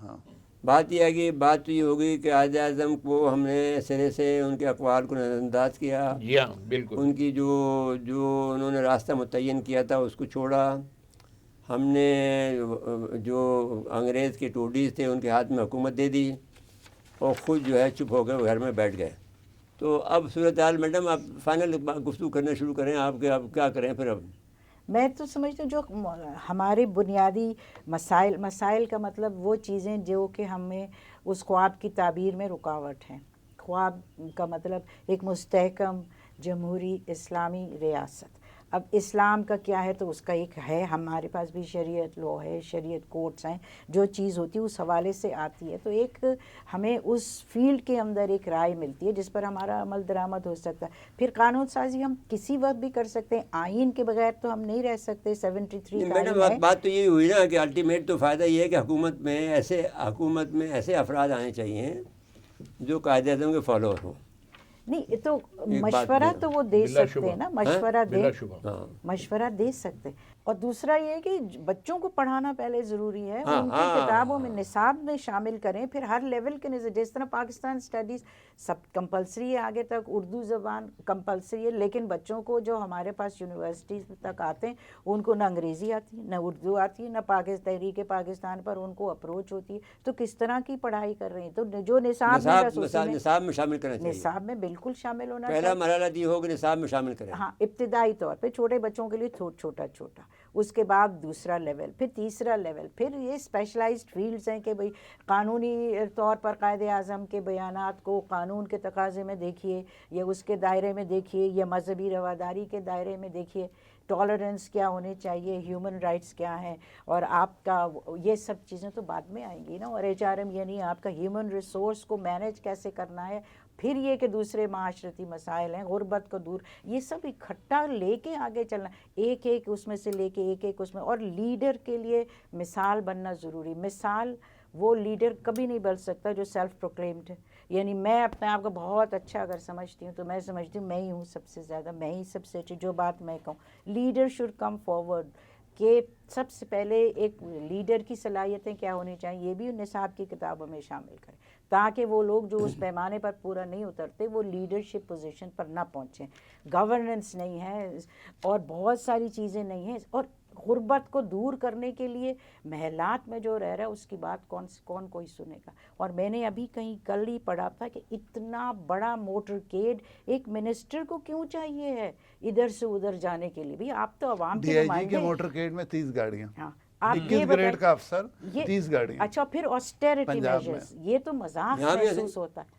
بات یہ ہے کہ بات تو یہ ہوگی کہ قائد اعظم کو ہم نے سرے سے ان کے اقوال کو نظر انداز کیا. جی ہاں بالکل. ان کی جو انہوں نے راستہ متعین کیا تھا اس کو چھوڑا. ہم نے جو انگریز کے ٹوڈیز تھے ان کے ہاتھ میں حکومت دے دی اور خود جو ہے چپ ہو کر گھر میں بیٹھ گئے. تو اب صورتحال میڈم آپ فائنل گفتگو کرنا شروع کریں, آپ کیا کریں پھر؟ اب میں تو سمجھتی ہوں جو ہمارے بنیادی مسائل کا مطلب وہ چیزیں جو کہ ہمیں اس خواب کی تعبیر میں رکاوٹ ہیں. خواب کا مطلب ایک مستحکم جمہوری اسلامی ریاست. اب اسلام کا کیا ہے تو اس کا ایک ہے, ہمارے پاس بھی شریعت لو ہے, شریعت کورٹس ہیں, جو چیز ہوتی ہے اس حوالے سے آتی ہے. تو ایک ہمیں اس فیلڈ کے اندر ایک رائے ملتی ہے جس پر ہمارا عمل درآمد ہو سکتا ہے. پھر قانون سازی ہم کسی وقت بھی کر سکتے ہیں, آئین کے بغیر تو ہم نہیں رہ سکتے. 73 میڈم بات تو یہی ہوئی نا کہ الٹیمیٹ تو فائدہ یہ ہے کہ حکومت میں ایسے افراد آنے چاہیے جو قائد اعظم کے فالوور ہوں. نہیں تو مشورہ تو وہ دے سکتے ہیں نا, مشورہ دے سکتے. اور دوسرا یہ ہے کہ بچوں کو پڑھانا پہلے ضروری ہے, ان کی کتابوں میں نصاب میں شامل کریں. پھر ہر لیول کے جس طرح پاکستان اسٹڈیز سب کمپلسری ہے, آگے تک اردو زبان کمپلسری ہے, لیکن بچوں کو جو ہمارے پاس یونیورسٹیز تک آتے ہیں ان کو نہ انگریزی آتی ہے, نہ اردو آتی ہے, نہ تحریک پاکستان پر ان کو اپروچ ہوتی ہے. تو کس طرح کی پڑھائی کر رہے ہیں؟ تو جو نصاب میں شامل کرنا چاہیے, نصاب میں بالکل شامل ہونا پہلا مرحلہ یہ ہوگا نصاب میں شامل کریں. ہاں ابتدائی طور پہ چھوٹے بچوں کے لیے چھوٹا, اس کے بعد دوسرا لیول, پھر تیسرا لیول. پھر یہ اسپیشلائزڈ فیلڈز ہیں کہ بھئی قانونی طور پر قائد اعظم کے بیانات کو قانون کے تقاضے میں دیکھیے, یا اس کے دائرے میں دیکھیے, یا مذہبی رواداری کے دائرے میں دیکھیے. ٹالرنس کیا ہونی چاہیے, ہیومن رائٹس کیا ہیں, اور آپ کا یہ سب چیزیں تو بعد میں آئیں گی نا. اور HRM یعنی آپ کا ہیومن ریسورس کو مینیج کیسے کرنا ہے. پھر یہ کہ دوسرے معاشرتی مسائل ہیں, غربت کو دور, یہ سب اکٹھا لے کے آگے چلنا, ایک اس میں سے لے کے ایک اس میں. اور لیڈر کے لیے مثال بننا ضروری. مثال وہ لیڈر کبھی نہیں بن سکتا جو سیلف پروکلیمڈ ہے. یعنی میں اپنے آپ کو بہت اچھا اگر سمجھتی ہوں تو میں سمجھتی ہوں میں ہی ہوں سب سے زیادہ, میں ہی سب سے اچھی, جو بات میں کہوں. لیڈر شوڈ کم فارورڈ, کہ سب سے پہلے ایک لیڈر کی صلاحیتیں کیا ہونی چاہیے, یہ بھی نصاب کی کتابوں میں شامل کریں, تاکہ وہ لوگ جو اس پیمانے پر پورا نہیں اترتے وہ لیڈرشپ پوزیشن پر نہ پہنچیں. گورننس نہیں ہے اور بہت ساری چیزیں نہیں ہیں. اور غربت کو دور کرنے کے لیے محلات میں جو رہ رہا ہے اس کی بات کون کوئی سنے گا. اور میں نے ابھی کہیں کل ہی پڑھا تھا کہ اتنا بڑا موٹر کیڈ ایک منسٹر کو کیوں چاہیے ہے ادھر سے ادھر جانے کے لیے؟ بھی آپ تو عوام کے نمائندے کے موٹر کیڈ میں 30 گاڑیاں, ہاں 21 گریڈ کا افسر, 30 گاڑیاں. اچھا پھر آسٹیرٹی میجرز, یہ تو مذاق محسوس ہوتا ہے.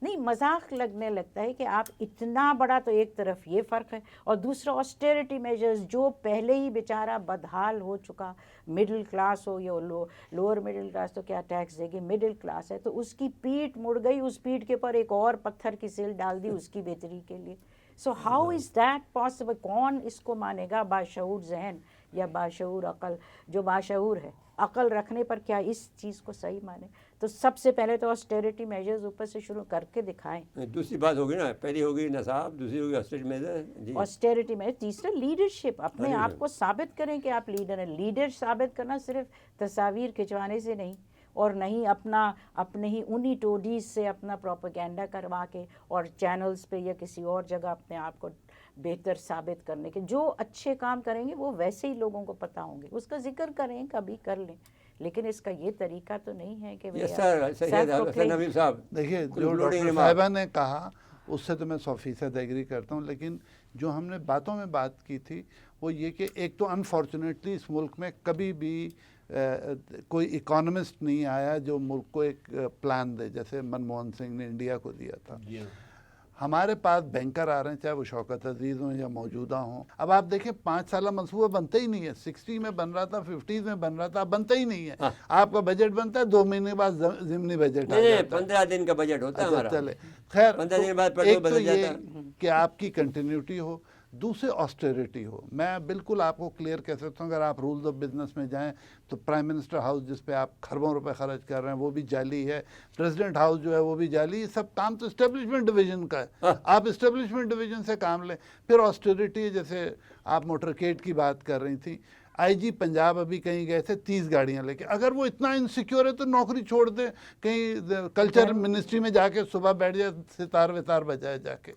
نہیں مذاق لگنے لگتا ہے کہ آپ اتنا بڑا, تو ایک طرف یہ فرق ہے, اور دوسرا آسٹیرٹی میجرز جو پہلے ہی بیچارہ بدحال ہو چکا, مڈل کلاس ہو یا لوور مڈل کلاس, تو کیا ٹیکس دے گی, مڈل کلاس ہے تو اس کی پیٹ مڑ گئی, اس پیٹ کے اوپر ایک اور پتھر کی سیل ڈال دی اس کی بہتری کے لیے. So how is that possible? کون اس کو مانے گا؟ باشعور ذہن یا باشعور عقل, جو باشعور ہے عقل رکھنے پر کیا اس چیز کو صحیح مانے. تو سب سے پہلے تو آسٹیریٹی میجرز اوپر سے شروع کر کے دکھائیں. دوسری بات ہوگی نا, پہلی ہوگی نصاب, دوسری ہوگی آسٹیریٹی میجر. جی آسٹیریٹی میجر. تیسرا لیڈرشپ, اپنے آپ کو ثابت کریں کہ آپ لیڈر ہیں. لیڈر ثابت کرنا صرف تصاویر کھنچوانے سے نہیں, اور نہیں اپنے ہی انہی ٹوڈیز سے اپنا پروپیگنڈا کروا کے اور چینلز پہ یا کسی اور جگہ اپنے آپ کو بہتر ثابت کرنے کے. جو اچھے کام کریں گے وہ ویسے ہی لوگوں کو پتہ ہوں گے, اس کا ذکر کریں, کبھی کر لیں, لیکن اس کا یہ طریقہ تو نہیں ہے کہ یس سر. نبیل صاحب دیکھیے جو ڈاکٹر صاحبہ نے کہا اس سے تو میں 100% ایگری کرتا ہوں, لیکن جو ہم نے باتوں میں بات کی تھی وہ یہ کہ ایک تو انفارچونیٹلی اس ملک میں کبھی بھی کوئی اکانومسٹ نہیں آیا جو ملک کو ایک پلان دے, جیسے منموہن سنگھ نے انڈیا کو دیا تھا. ہمارے پاس بینکر آ رہے ہیں, چاہے وہ شوکت عزیز ہوں یا موجودہ ہوں. اب آپ دیکھیں 5 سالہ منصوبہ بنتا ہی نہیں ہے. 60 میں بن رہا تھا, 50 میں بن رہا تھا, اب بنتا ہی نہیں ہے. آپ کا بجٹ بنتا ہے 2 مہینے بعد ضمنی بجٹ آ جاتا ہے. 15 دن کا بجٹ ہوتا ہے ہمارا. چلے خیر, 15 دن بعد ایک بدل تو جاتا یہ ہے کہ آپ کی کنٹینیوٹی ہو, دوسرے آسٹیریٹی ہو. میں بالکل آپ کو کلیئر کہہ سکتا ہوں, اگر آپ رولز آف بزنس میں جائیں تو پرائم منسٹر ہاؤس جس پہ آپ خربوں روپے خرچ کر رہے ہیں وہ بھی جعلی ہے, پریزیڈنٹ ہاؤس جو ہے وہ بھی جعلی. یہ سب کام تو اسٹیبلشمنٹ ڈویژن کا ہے. آپ اسٹیبلشمنٹ ڈویژن سے کام لیں. پھر آسٹیریٹی, جیسے آپ موٹرکیٹ کی بات کر رہی تھیں, آئی جی پنجاب ابھی کہیں گئے تھے 30 گاڑیاں لے کے. اگر وہ اتنا انسیکیور ہے تو نوکری چھوڑ دیں, کہیں کلچر منسٹری میں جا کے صبح بیٹھ جائے, ستار وتار بجائے جا کے.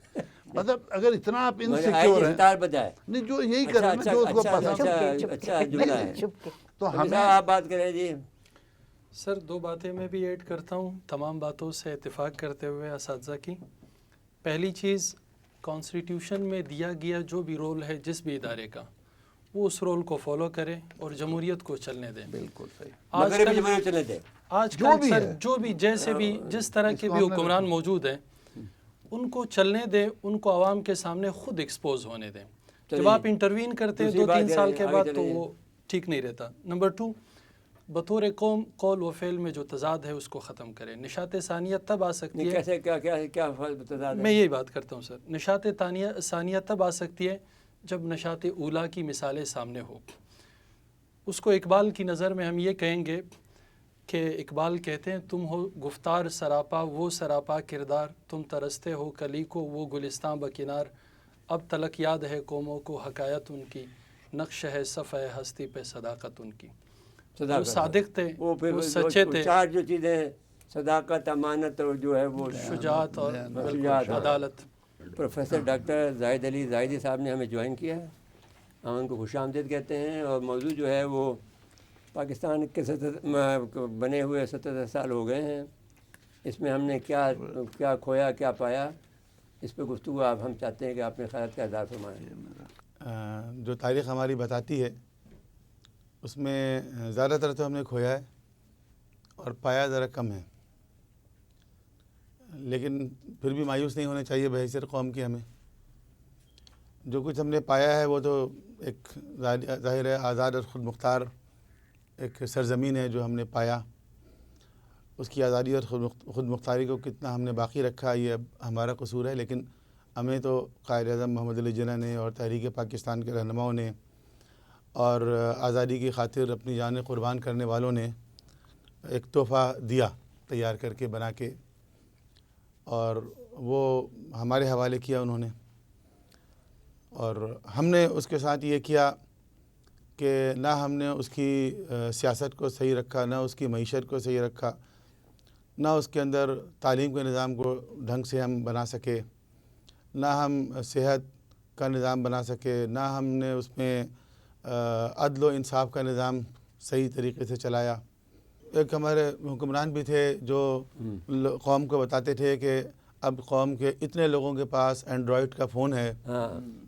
مطلب اگر اتنا آپ انسیکیور ہیں, نہیں جو یہی کریں نا جو اس کو پسند. اچھا جملہ ہے. تو ہمیں آپ بات کریں جی. سر 2 باتیں میں بھی ایڈ کرتا ہوں, تمام باتوں سے اتفاق کرتے ہوئے اساتذہ کی. پہلی چیز, کانسٹیٹیوشن میں دیا گیا جو بھی رول ہے جس بھی ادارے کا, وہ اس رول کو فالو کرے اور جمہوریت کو چلنے دیں. بالکل صحیح. آج کل سر جو بھی جیسے بھی جس طرح کے بھی حکمران موجود ہیں ان کو چلنے دیں, ان کو عوام کے سامنے خود ایکسپوز ہونے دیں. جب آپ انٹروین کرتے ہیں 2-3 سال کے بعد تو وہ ٹھیک نہیں رہتا. نمبر 2, بطور قوم قول و فعل میں جو تضاد ہے اس کو ختم کریں. نشاط ثانیہ تب آ سکتی ہے, کیسے کیا تضاد ہے؟ میں یہی بات کرتا ہوں سر. نشاط ثانیہ تب آ سکتی ہے جب نشاط اولیٰ کی مثالیں سامنے ہو. اس کو اقبال کی نظر میں ہم یہ کہیں گے کہ اقبال کہتے ہیں, تم ہو گفتار سراپا وہ سراپا کردار, تم ترستے ہو کلی کو وہ گلستاں بکنار, اب تلک یاد ہے قوموں کو حکایت ان کی, نقش ہے صفحہ ہستی پہ صداقت ان کی. وہ صادق تھے, وہ سچے تھے. 4 جو چیزیں, صداقت, امانت اور جو ہے وہ شجاعت اور عدالت. پروفیسر ڈاکٹر زاہد علی زاہدی صاحب نے ہمیں جوائن کیا ہے, ہم ان کو خوش آمدید کہتے ہیں. اور موضوع جو ہے وہ پاکستان کے بنے ہوئے 77 سال ہو گئے ہیں, اس میں ہم نے کیا کھویا کیا پایا, اس پہ گفتگو آپ ہم چاہتے ہیں کہ آپ نے خیرات کا اظہار فرمائیں. جو تاریخ ہماری بتاتی ہے اس میں زیادہ تر تو ہم نے کھویا ہے اور پایا ذرا کم ہے, لیکن پھر بھی مایوس نہیں ہونا چاہیے بحیثیت قوم کی. ہمیں جو کچھ ہم نے پایا ہے وہ تو ایک ظاہر ہے آزاد اور خود مختار ایک سرزمین ہے جو ہم نے پایا. اس کی آزادی اور خود مختاری کو کتنا ہم نے باقی رکھا یہ اب ہمارا قصور ہے, لیکن ہمیں تو قائد اعظم محمد علی جناح نے اور تحریک پاکستان کے رہنماؤں نے اور آزادی کی خاطر اپنی جانیں قربان کرنے والوں نے ایک تحفہ دیا تیار کر کے بنا کے, اور وہ ہمارے حوالے کیا انہوں نے. اور ہم نے اس کے ساتھ یہ کیا کہ نہ ہم نے اس کی سیاست کو صحیح رکھا, نہ اس کی معیشت کو صحیح رکھا, نہ اس کے اندر تعلیم کے نظام کو ڈھنگ سے ہم بنا سکے, نہ ہم صحت کا نظام بنا سکے, نہ ہم نے اس میں عدل و انصاف کا نظام صحیح طریقے سے چلایا. ایک ہمارے حکمران بھی تھے جو قوم کو بتاتے تھے کہ اب قوم کے اتنے لوگوں کے پاس اینڈرائڈ کا فون ہے,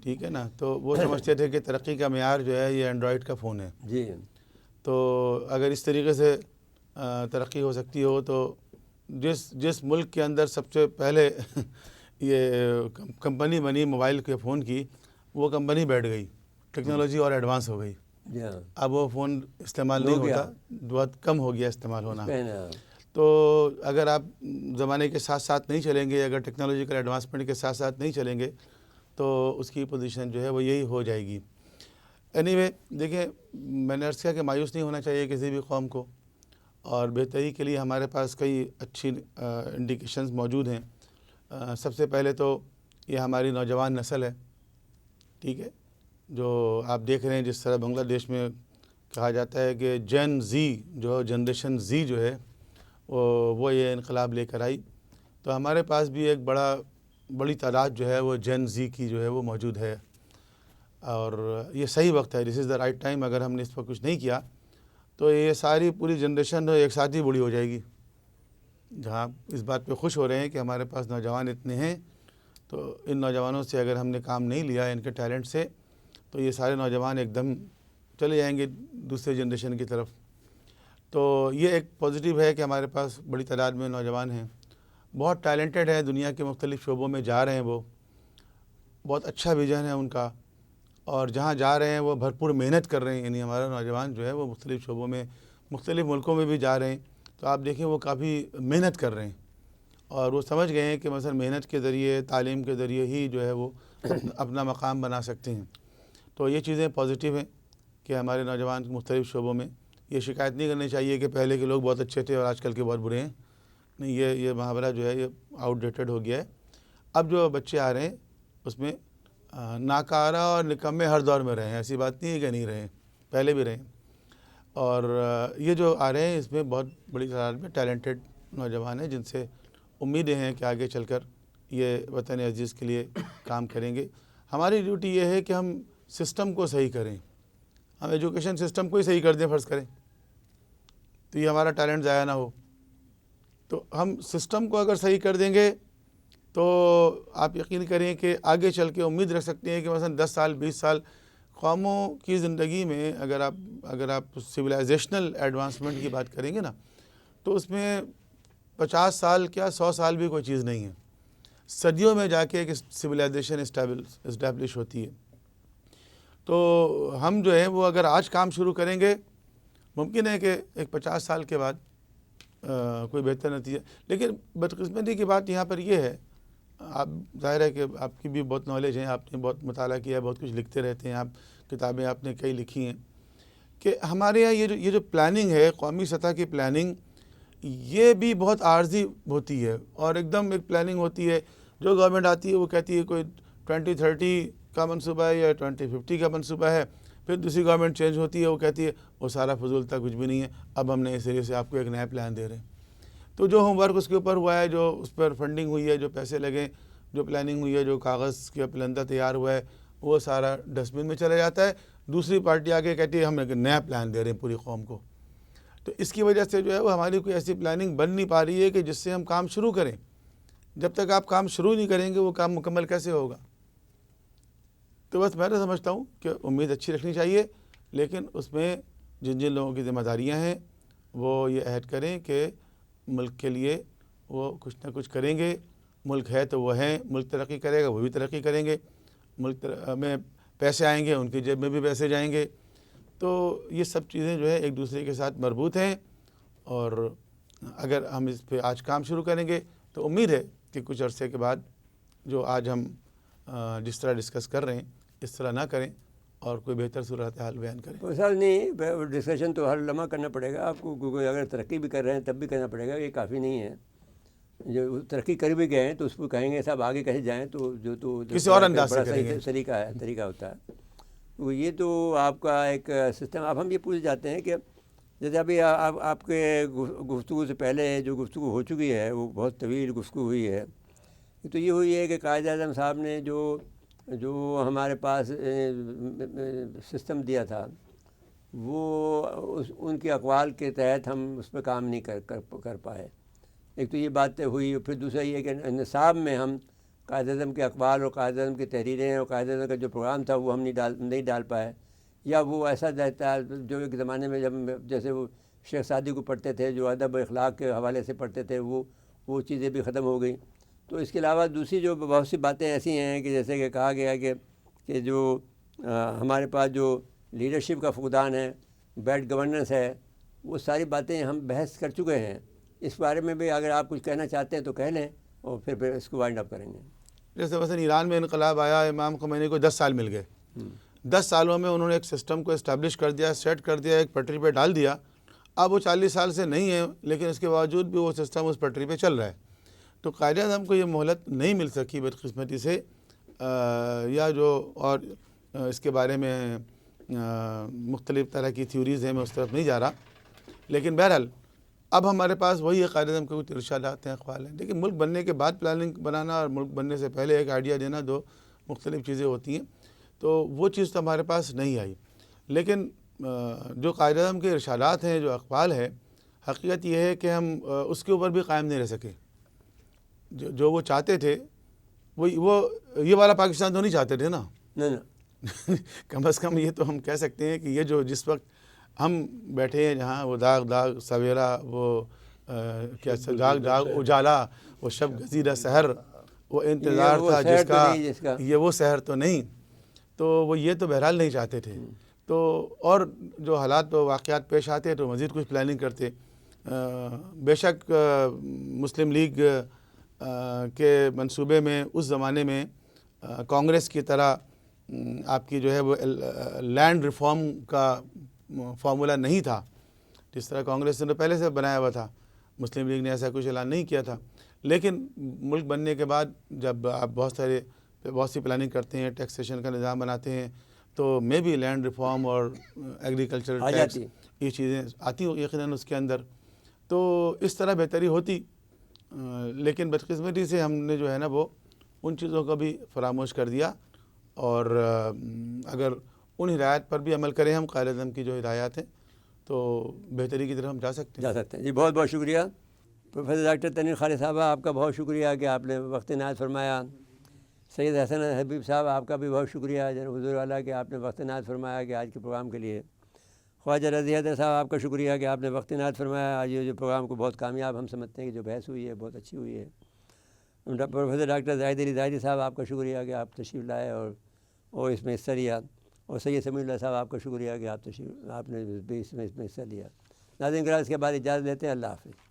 ٹھیک ہے نا, تو وہ سمجھتے تھے کہ ترقی کا معیار جو ہے یہ اینڈرائڈ کا فون ہے. جی, تو اگر اس طریقے سے ترقی ہو سکتی ہو تو جس ملک کے اندر سب سے پہلے یہ کمپنی بنی موبائل کے فون کی, وہ کمپنی بیٹھ گئی, ٹیکنالوجی اور ایڈوانس ہو گئی. اب وہ فون استعمال نہیں ہوتا, بہت کم ہو گیا استعمال ہونا. تو اگر آپ زمانے کے ساتھ ساتھ نہیں چلیں گے, اگر ٹیکنالوجیکل ایڈوانسمنٹ کے ساتھ ساتھ نہیں چلیں گے تو اس کی پوزیشن جو ہے وہ یہی ہو جائے گی. اینی وے دیکھیں، میں نے عرض کیا کہ مایوس نہیں ہونا چاہیے کسی بھی قوم کو، اور بہتری کے لیے ہمارے پاس کئی اچھی انڈیکیشنز موجود ہیں۔ سب سے پہلے تو یہ ہماری نوجوان نسل ہے، ٹھیک ہے، جو آپ دیکھ رہے ہیں جس طرح بنگلہ دیش میں کہا جاتا ہے کہ جین زی جو جنریشن زی جو ہے وہ یہ انقلاب لے کر آئی، تو ہمارے پاس بھی ایک بڑی تعداد جو ہے وہ جین زی کی جو ہے وہ موجود ہے، اور یہ صحیح وقت ہے، دس از دا رائٹ ٹائم۔ اگر ہم نے اس پر کچھ نہیں کیا تو یہ ساری پوری جنریشن ایک ساتھ ہی بوڑھی ہو جائے گی۔ جہاں اس بات پہ خوش ہو رہے ہیں کہ ہمارے پاس نوجوان اتنے ہیں، تو ان نوجوانوں سے اگر ہم نے کام نہیں لیا ان کے ٹیلنٹ سے، تو یہ سارے نوجوان ایک دم چلے جائیں گے دوسرے جنریشن کی طرف۔ تو یہ ایک پازیٹیو ہے کہ ہمارے پاس بڑی تعداد میں نوجوان ہیں، بہت ٹیلنٹڈ ہیں، دنیا کے مختلف شعبوں میں جا رہے ہیں، وہ بہت اچھا ویژن ہے ان کا، اور جہاں جا رہے ہیں وہ بھرپور محنت کر رہے ہیں، یعنی ہمارا نوجوان جو ہے وہ مختلف شعبوں میں مختلف ملکوں میں بھی جا رہے ہیں، تو آپ دیکھیں وہ کافی محنت کر رہے ہیں، اور وہ سمجھ گئے ہیں کہ مثلا محنت کے ذریعے، تعلیم کے ذریعے ہی جو ہے وہ اپنا مقام بنا سکتے ہیں۔ تو یہ چیزیں پازیٹیو ہیں کہ ہمارے نوجوان مختلف شعبوں میں، یہ شکایت نہیں کرنی چاہیے کہ پہلے کے لوگ بہت اچھے تھے اور آج کل کے بہت برے ہیں، نہیں، یہ محاورہ جو ہے یہ آؤٹ ڈیٹڈ ہو گیا ہے۔ اب جو بچے آ رہے ہیں اس میں ناکارہ اور نکمے ہر دور میں رہے ہیں، ایسی بات نہیں ہے کہ نہیں رہے ہیں، پہلے بھی رہے ہیں، اور یہ جو آ رہے ہیں اس میں بہت بڑی تعداد میں ٹیلنٹڈ نوجوان ہیں جن سے امیدیں ہیں کہ آگے چل کر یہ وطن عزیز کے لیے کام کریں گے۔ ہماری ڈیوٹی یہ ہے کہ ہم سسٹم کو صحیح کریں، ہم ایجوکیشن سسٹم کو ہی صحیح کر دیں فرض کریں، تو یہ ہمارا ٹیلنٹ ضائع نہ ہو۔ تو ہم سسٹم کو اگر صحیح کر دیں گے تو آپ یقین کریں کہ آگے چل کے امید رکھ سکتے ہیں کہ مثلا 10 سال 20 سال قوموں کی زندگی میں اگر آپ سویلائزیشنل ایڈوانسمنٹ کی بات کریں گے نا، تو اس میں 50 سال کیا 100 سال بھی کوئی چیز نہیں ہے، صدیوں میں جا کے ایک سویلائزیشن اسٹیبلش ہوتی ہے۔ تو ہم جو ہے وہ اگر آج کام شروع کریں گے، ممکن ہے کہ ایک 50 سال کے بعد کوئی بہتر نتیجہ، لیکن بدقسمتی کی بات یہاں پر یہ ہے، آپ ظاہر ہے کہ آپ کی بھی بہت نالج ہے، آپ نے بہت مطالعہ کیا ہے، بہت کچھ لکھتے رہتے ہیں آپ، کتابیں آپ نے کئی لکھی ہیں، کہ ہمارے یہاں یہ جو پلاننگ ہے، قومی سطح کی پلاننگ، یہ بھی بہت عارضی ہوتی ہے، اور ایک دم ایک پلاننگ ہوتی ہے، جو گورنمنٹ آتی ہے وہ کہتی ہے کوئی 2030 کا منصوبہ ہے یا 2050 کا منصوبہ ہے، پھر دوسری گورنمنٹ چینج ہوتی ہے، وہ کہتی ہے وہ سارا فضول تھا، کچھ بھی نہیں ہے، اب ہم نے اس ذریعے سے آپ کو ایک نیا پلان دے رہے ہیں۔ تو جو ہوم ورک اس کے اوپر ہوا ہے، جو اس پر فنڈنگ ہوئی ہے، جو پیسے لگے، جو پلاننگ ہوئی ہے، جو کاغذ کا پلندہ تیار ہوا ہے، وہ سارا ڈسٹ بن میں چلا جاتا ہے، دوسری پارٹی آگے کہتی ہے ہم ایک نیا پلان دے رہے ہیں پوری قوم کو۔ تو اس کی وجہ سے جو ہے وہ ہماری کوئی ایسی پلاننگ بن نہیں پا رہی ہے کہ جس سے ہم کام شروع کریں۔ جب تک آپ کام شروع نہیں کریں گے وہ کام مکمل کیسے ہوگا؟ تو بس میں تو سمجھتا ہوں کہ امید اچھی رکھنی چاہیے، لیکن اس میں جن لوگوں کی ذمہ داریاں ہیں وہ یہ عہد کریں کہ ملک کے لیے وہ کچھ نہ کچھ کریں گے، ملک ہے تو وہ ہیں، ملک ترقی کرے گا وہ بھی ترقی کریں گے، ملک میں پیسے آئیں گے ان کی جیب میں بھی پیسے جائیں گے، تو یہ سب چیزیں جو ہے ایک دوسرے کے ساتھ مربوط ہیں، اور اگر ہم اس پہ آج کام شروع کریں گے تو امید ہے کہ کچھ عرصے کے بعد جو آج ہم جس طرح ڈسکس کر رہے ہیں اس طرح نہ کریں اور کوئی بہتر صورتحال بیان کریں۔ مثال نہیں، ڈسکشن تو ہر لمحہ کرنا پڑے گا آپ کو، کیونکہ اگر ترقی بھی کر رہے ہیں تب بھی کرنا پڑے گا، یہ کافی نہیں ہے۔ جو ترقی کر بھی گئے ہیں تو اس کو کہیں گے صاحب آگے کیسے جائیں، تو جو کسی اور انداز سے کریں گے، طریقہ ہوتا ہے، تو یہ تو آپ کا ایک سسٹم۔ اب ہم یہ پوچھ جاتے ہیں کہ جیسے ابھی آپ کے گفتگو سے پہلے جو گفتگو ہو چکی ہے وہ بہت طویل گفتگو ہوئی ہے، تو یہ ہوئی ہے کہ قائد اعظم صاحب نے جو ہمارے پاس سسٹم دیا تھا وہ ان کے اقوال کے تحت ہم اس پہ کام نہیں کر پائے۔ ایک تو یہ بات ہوئی، پھر دوسرا یہ کہ نصاب میں ہم قائد اعظم کے اقوال اور قائد اعظم کی تحریریں اور قائد اعظم کا جو پروگرام تھا وہ ہم نہیں ڈال پائے، یا وہ ایسا رہتا ہے جو ایک زمانے میں جب جیسے وہ شیخ سعدی کو پڑھتے تھے، جو ادب و اخلاق کے حوالے سے پڑھتے تھے، وہ چیزیں بھی ختم ہو گئیں۔ تو اس کے علاوہ دوسری جو بہت سی باتیں ایسی ہیں کہ جیسے کہ کہا گیا کہ جو ہمارے پاس جو لیڈرشپ کا فقدان ہے، بیڈ گورننس ہے، وہ ساری باتیں ہم بحث کر چکے ہیں۔ اس بارے میں بھی اگر آپ کچھ کہنا چاہتے ہیں تو کہہ لیں، اور پھر اس کو وائنڈ اپ کریں گے۔ جیسے مثلا ایران میں انقلاب آیا، امام خمینی کو 10 سال مل گئے، 10 سالوں میں انہوں نے ایک سسٹم کو اسٹیبلش کر دیا، سیٹ کر دیا، ایک پٹری پہ ڈال دیا. اب وہ 40 سال سے نہیں ہے، لیکن اس کے باوجود بھی وہ سسٹم اس پٹری پہ چل رہا ہے. تو قائد اعظم کو یہ مہلت نہیں مل سکی بدقسمتی سے، یا جو اور اس کے بارے میں مختلف طرح کی تھیوریز ہیں، میں اس طرف نہیں جا رہا. لیکن بہرحال اب ہمارے پاس وہی ہے، قائد اعظم کے کچھ ارشادات ہیں، اقوال ہیں. لیکن ملک بننے کے بعد پلاننگ بنانا اور ملک بننے سے پہلے ایک آئیڈیا دینا دو مختلف چیزیں ہوتی ہیں. تو وہ چیز تو ہمارے پاس نہیں آئی. لیکن جو قائد اعظم کے ارشادات ہیں، جو اقوال ہے، حقیقت یہ ہے کہ ہم اس کے اوپر بھی قائم نہیں رہ سکے. جو وہ چاہتے تھے وہ یہ والا پاکستان تو نہیں چاہتے تھے نا. نہیں کم از کم یہ تو ہم کہہ سکتے ہیں کہ یہ جو جس وقت ہم بیٹھے ہیں جہاں، وہ داغ سویرا، وہ کیا جاگ اجالا، وہ شب گزیرہ سحر، وہ انتظار تھا جس کا، یہ وہ سحر تو نہیں. تو وہ یہ تو بہرحال نہیں چاہتے تھے. تو اور جو حالات و واقعات پیش آتے تو مزید کچھ پلاننگ کرتے. بے شک مسلم لیگ کے منصوبے میں اس زمانے میں کانگریس کی طرح آپ کی جو ہے وہ لینڈ ریفارم کا فارمولہ نہیں تھا، جس طرح کانگریس نے پہلے سے بنایا ہوا تھا. مسلم لیگ نے ایسا کچھ اعلان نہیں کیا تھا. لیکن ملک بننے کے بعد جب آپ بہت سی پلاننگ کرتے ہیں، ٹیکسیشن کا نظام بناتے ہیں، تو میں بھی لینڈ ریفارم اور ایگریکلچرل ٹیکس، یہ چیزیں آتی ہوں یقیناً اس کے اندر. تو اس طرح بہتری ہوتی. لیکن بدقسمتی سے ہم نے جو ہے نا وہ ان چیزوں کو بھی فراموش کر دیا. اور اگر ان ہدایات پر بھی عمل کریں ہم، قائد اعظم کی جو ہدایات ہیں، تو بہتری کی طرف ہم جا سکتے ہیں. جی بہت بہت شکریہ پروفیسر ڈاکٹر تنویر خالد صاحبہ، آپ کا بہت شکریہ کہ آپ نے وقت عنایت فرمایا. سید حسن حبیب صاحب، آپ کا بھی بہت شکریہ حضور والا کہ آپ نے وقت عنایت فرمایا کہ آج کے پروگرام کے لیے. خواجہ رضی حیدر صاحب، آپ کا شکریہ کہ آپ نے وقت عنایت فرمایا. آج یہ جو پروگرام کو بہت کامیاب ہم سمجھتے ہیں کہ جو بحث ہوئی ہے بہت اچھی ہوئی ہے. پروفیسر ڈاکٹر زاہد علی زاہدی صاحب، آپ کا شکریہ کہ آپ تشریف لائے اور اس میں حصہ لیا. اور سید سمیع اللہ صاحب، آپ کا شکریہ کہ آپ نے بھی اس میں حصہ لیا. ناظرین کرام، اس کے بعد اجازت لیتے ہیں. اللہ حافظ.